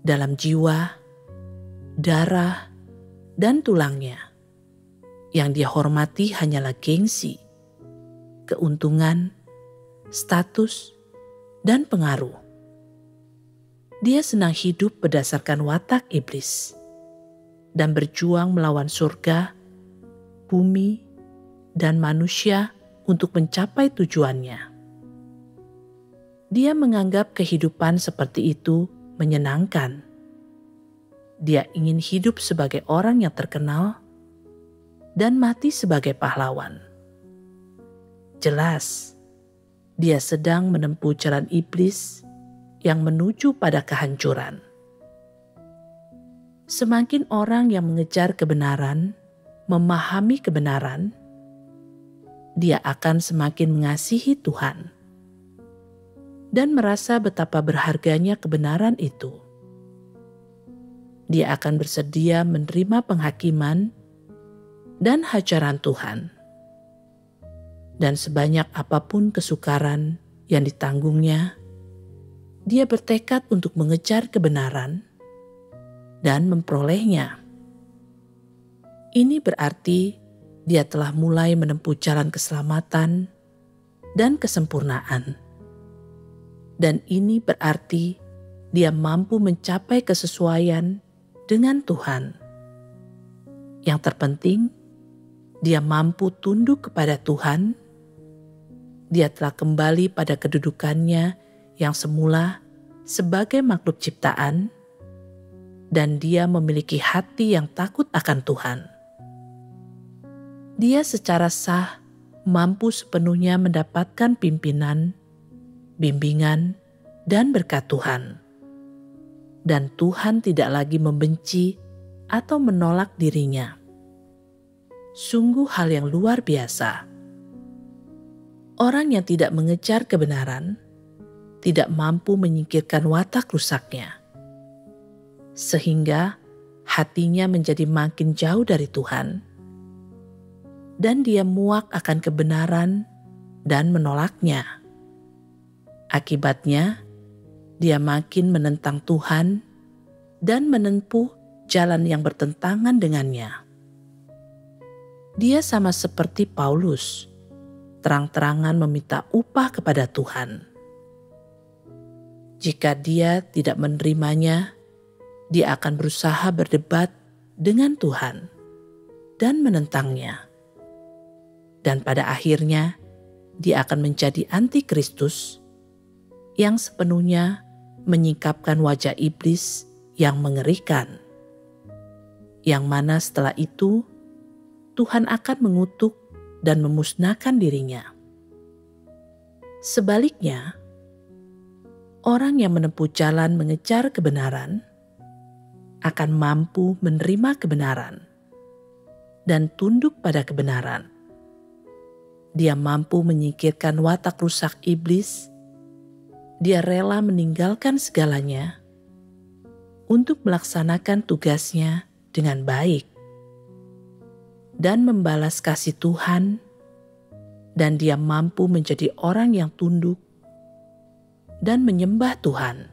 Dalam jiwa, darah, dan tulangnya, yang dia hormati hanyalah gengsi, keuntungan, status, dan pengaruh. Dia senang hidup berdasarkan watak iblis dan berjuang melawan surga, bumi, dan manusia untuk mencapai tujuannya. Dia menganggap kehidupan seperti itu menyenangkan. Dia ingin hidup sebagai orang yang terkenal dan mati sebagai pahlawan. Jelas, dia sedang menempuh jalan iblis yang menuju pada kehancuran. Semakin orang yang mengejar kebenaran, memahami kebenaran, dia akan semakin mengasihi Tuhan dan merasa betapa berharganya kebenaran itu. Dia akan bersedia menerima penghakiman dan hajaran Tuhan. Dan sebanyak apapun kesukaran yang ditanggungnya, dia bertekad untuk mengejar kebenaran dan memperolehnya. Ini berarti dia telah mulai menempuh jalan keselamatan dan kesempurnaan. Dan ini berarti dia mampu mencapai kesesuaian dengan Tuhan. Yang terpenting, dia mampu tunduk kepada Tuhan. Dia telah kembali pada kedudukannya yang semula sebagai makhluk ciptaan, dan dia memiliki hati yang takut akan Tuhan. Dia secara sah mampu sepenuhnya mendapatkan pimpinan, bimbingan, dan berkat Tuhan. Dan Tuhan tidak lagi membenci atau menolak dirinya. Sungguh hal yang luar biasa. Orang yang tidak mengejar kebenaran tidak mampu menyingkirkan watak rusaknya, sehingga hatinya menjadi makin jauh dari Tuhan, dan dia muak akan kebenaran dan menolaknya. Akibatnya, dia makin menentang Tuhan dan menempuh jalan yang bertentangan dengannya. Dia sama seperti Paulus, terang-terangan meminta upah kepada Tuhan. Jika dia tidak menerimanya, dia akan berusaha berdebat dengan Tuhan dan menentangnya. Dan pada akhirnya, dia akan menjadi antikristus yang sepenuhnya menyingkapkan wajah iblis yang mengerikan. Yang mana setelah itu, Tuhan akan mengutuk dan memusnahkan dirinya. Sebaliknya, orang yang menempuh jalan mengejar kebenaran akan mampu menerima kebenaran dan tunduk pada kebenaran. Dia mampu menyingkirkan watak rusak iblis. Dia rela meninggalkan segalanya untuk melaksanakan tugasnya dengan baik dan membalas kasih Tuhan, dan dia mampu menjadi orang yang tunduk dan menyembah Tuhan.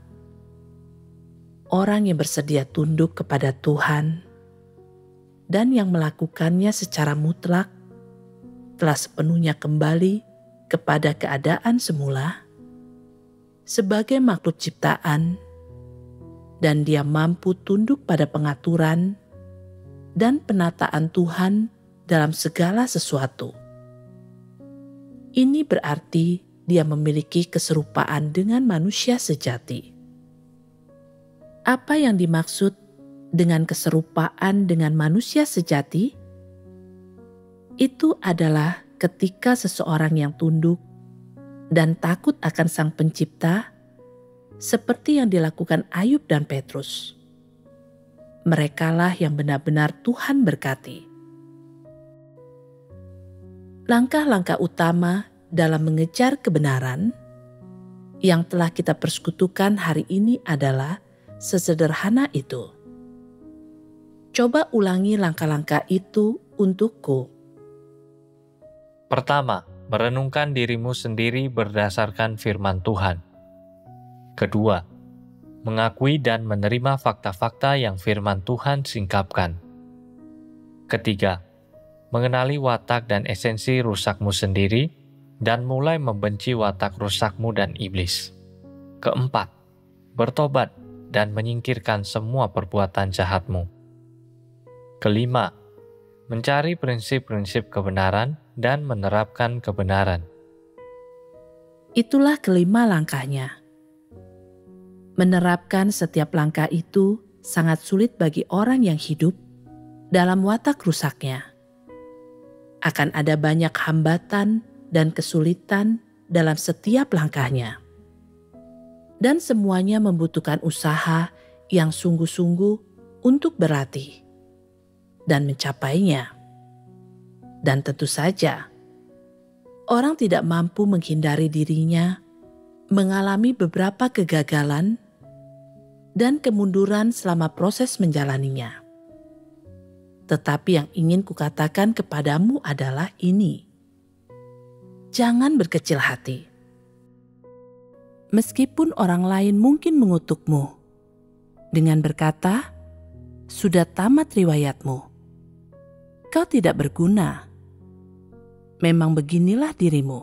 Orang yang bersedia tunduk kepada Tuhan dan yang melakukannya secara mutlak telah sepenuhnya kembali kepada keadaan semula sebagai makhluk ciptaan, dan dia mampu tunduk pada pengaturan dan penataan Tuhan dalam segala sesuatu. Ini berarti dia memiliki keserupaan dengan manusia sejati. Apa yang dimaksud dengan keserupaan dengan manusia sejati? Itu adalah ketika seseorang yang tunduk dan takut akan Sang Pencipta, seperti yang dilakukan Ayub dan Petrus. Merekalah yang benar-benar Tuhan berkati. Langkah-langkah utama dalam mengejar kebenaran yang telah kita persekutukan hari ini adalah sesederhana itu. Coba ulangi langkah-langkah itu untukku. Pertama, merenungkan dirimu sendiri berdasarkan firman Tuhan. Kedua, mengakui dan menerima fakta-fakta yang firman Tuhan singkapkan. Ketiga, mengenali watak dan esensi rusakmu sendiri dan mulai membenci watak rusakmu dan iblis. Keempat, bertobat dan menyingkirkan semua perbuatan jahatmu. Kelima, mencari prinsip-prinsip kebenaran dan menerapkan kebenaran. Itulah kelima langkahnya. Menerapkan setiap langkah itu sangat sulit bagi orang yang hidup dalam watak rusaknya. Akan ada banyak hambatan dan kesulitan dalam setiap langkahnya. Dan semuanya membutuhkan usaha yang sungguh-sungguh untuk berlatih dan mencapainya. Dan tentu saja, orang tidak mampu menghindari dirinya mengalami beberapa kegagalan dan kemunduran selama proses menjalaninya. Tetapi yang ingin kukatakan kepadamu adalah ini. Jangan berkecil hati. Meskipun orang lain mungkin mengutukmu dengan berkata, "Sudah tamat riwayatmu. Kau tidak berguna. Memang beginilah dirimu.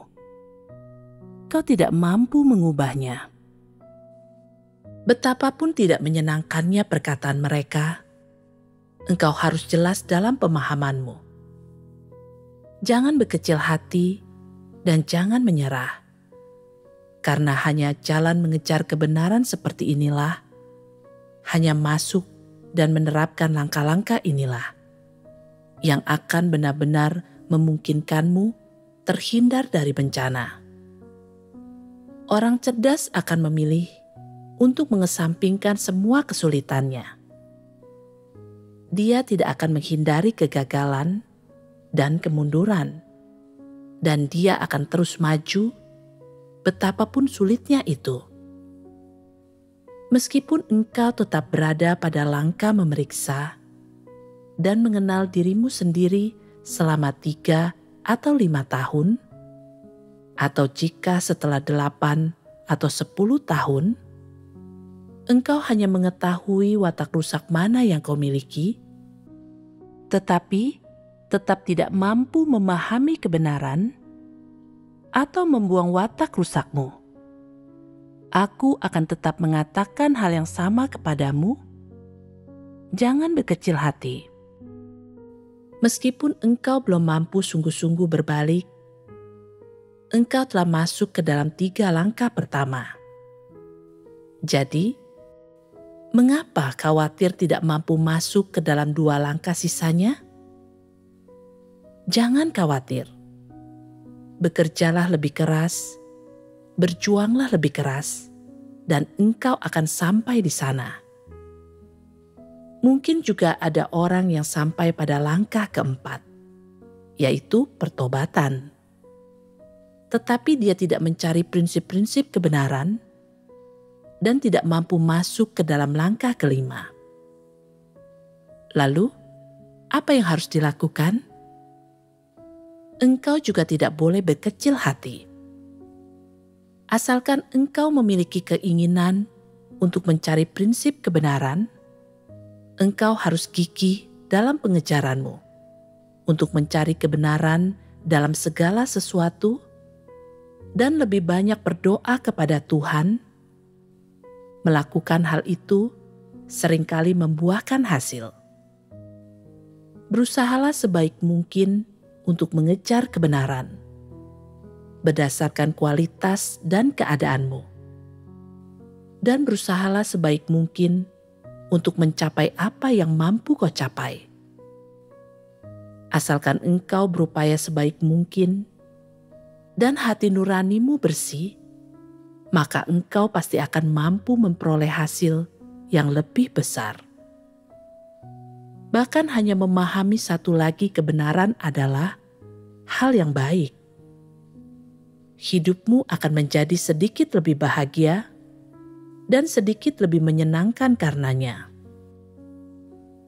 Kau tidak mampu mengubahnya." Betapapun tidak menyenangkannya perkataan mereka, engkau harus jelas dalam pemahamanmu. Jangan berkecil hati dan jangan menyerah. Karena hanya jalan mengejar kebenaran seperti inilah, hanya masuk dan menerapkan langkah-langkah inilah yang akan benar-benar memungkinkanmu terhindar dari bencana. Orang cerdas akan memilih untuk mengesampingkan semua kesulitannya. Dia tidak akan menghindari kegagalan dan kemunduran, dan dia akan terus maju betapapun sulitnya itu. Meskipun engkau tetap berada pada langkah memeriksa dan mengenal dirimu sendiri selama 3 atau 5 tahun, atau jika setelah 8 atau 10 tahun, engkau hanya mengetahui watak rusak mana yang kau miliki, tetapi tetap tidak mampu memahami kebenaran atau membuang watak rusakmu. Aku akan tetap mengatakan hal yang sama kepadamu. Jangan berkecil hati. Meskipun engkau belum mampu sungguh-sungguh berbalik, engkau telah masuk ke dalam 3 langkah pertama. Jadi, mengapa khawatir tidak mampu masuk ke dalam 2 langkah sisanya? Jangan khawatir. Bekerjalah lebih keras, berjuanglah lebih keras, dan engkau akan sampai di sana. Mungkin juga ada orang yang sampai pada langkah keempat, yaitu pertobatan. Tetapi dia tidak mencari prinsip-prinsip kebenaran dan tidak mampu masuk ke dalam langkah kelima. Lalu, apa yang harus dilakukan? Engkau juga tidak boleh berkecil hati. Asalkan engkau memiliki keinginan untuk mencari prinsip kebenaran, engkau harus gigih dalam pengejaranmu untuk mencari kebenaran dalam segala sesuatu dan lebih banyak berdoa kepada Tuhan. Melakukan hal itu seringkali membuahkan hasil. Berusahalah sebaik mungkin untuk mengejar kebenaran berdasarkan kualitas dan keadaanmu. Dan berusahalah sebaik mungkin untuk mencapai apa yang mampu kau capai. Asalkan engkau berupaya sebaik mungkin dan hati nuranimu bersih, maka engkau pasti akan mampu memperoleh hasil yang lebih besar. Bahkan hanya memahami satu lagi kebenaran adalah hal yang baik. Hidupmu akan menjadi sedikit lebih bahagia dan sedikit lebih menyenangkan karenanya.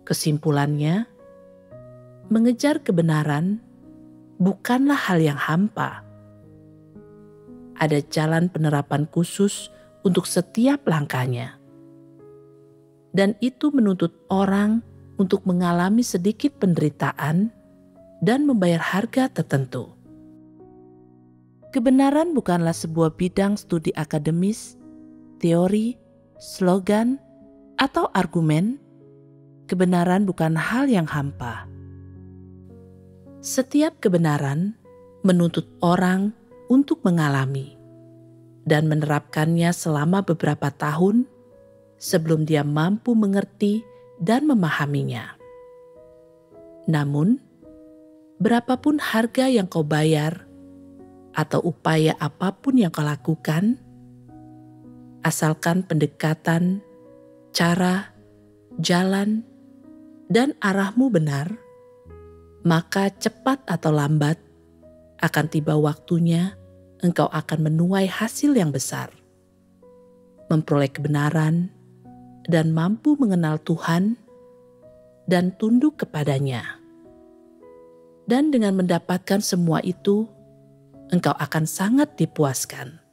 Kesimpulannya, mengejar kebenaran bukanlah hal yang hampa. Ada jalan penerapan khusus untuk setiap langkahnya. Dan itu menuntut orang untuk mengalami sedikit penderitaan dan membayar harga tertentu. Kebenaran bukanlah sebuah bidang studi akademis, teori, slogan, atau argumen. Kebenaran bukan hal yang hampa. Setiap kebenaran menuntut orang untuk mengalami dan menerapkannya selama beberapa tahun sebelum dia mampu mengerti dan memahaminya. Namun, berapapun harga yang kau bayar atau upaya apapun yang kau lakukan, asalkan pendekatan, cara, jalan, dan arahmu benar, maka cepat atau lambat akan tiba waktunya engkau akan menuai hasil yang besar, memperoleh kebenaran, dan mampu mengenal Tuhan dan tunduk kepadanya. Dan dengan mendapatkan semua itu, engkau akan sangat dipuaskan.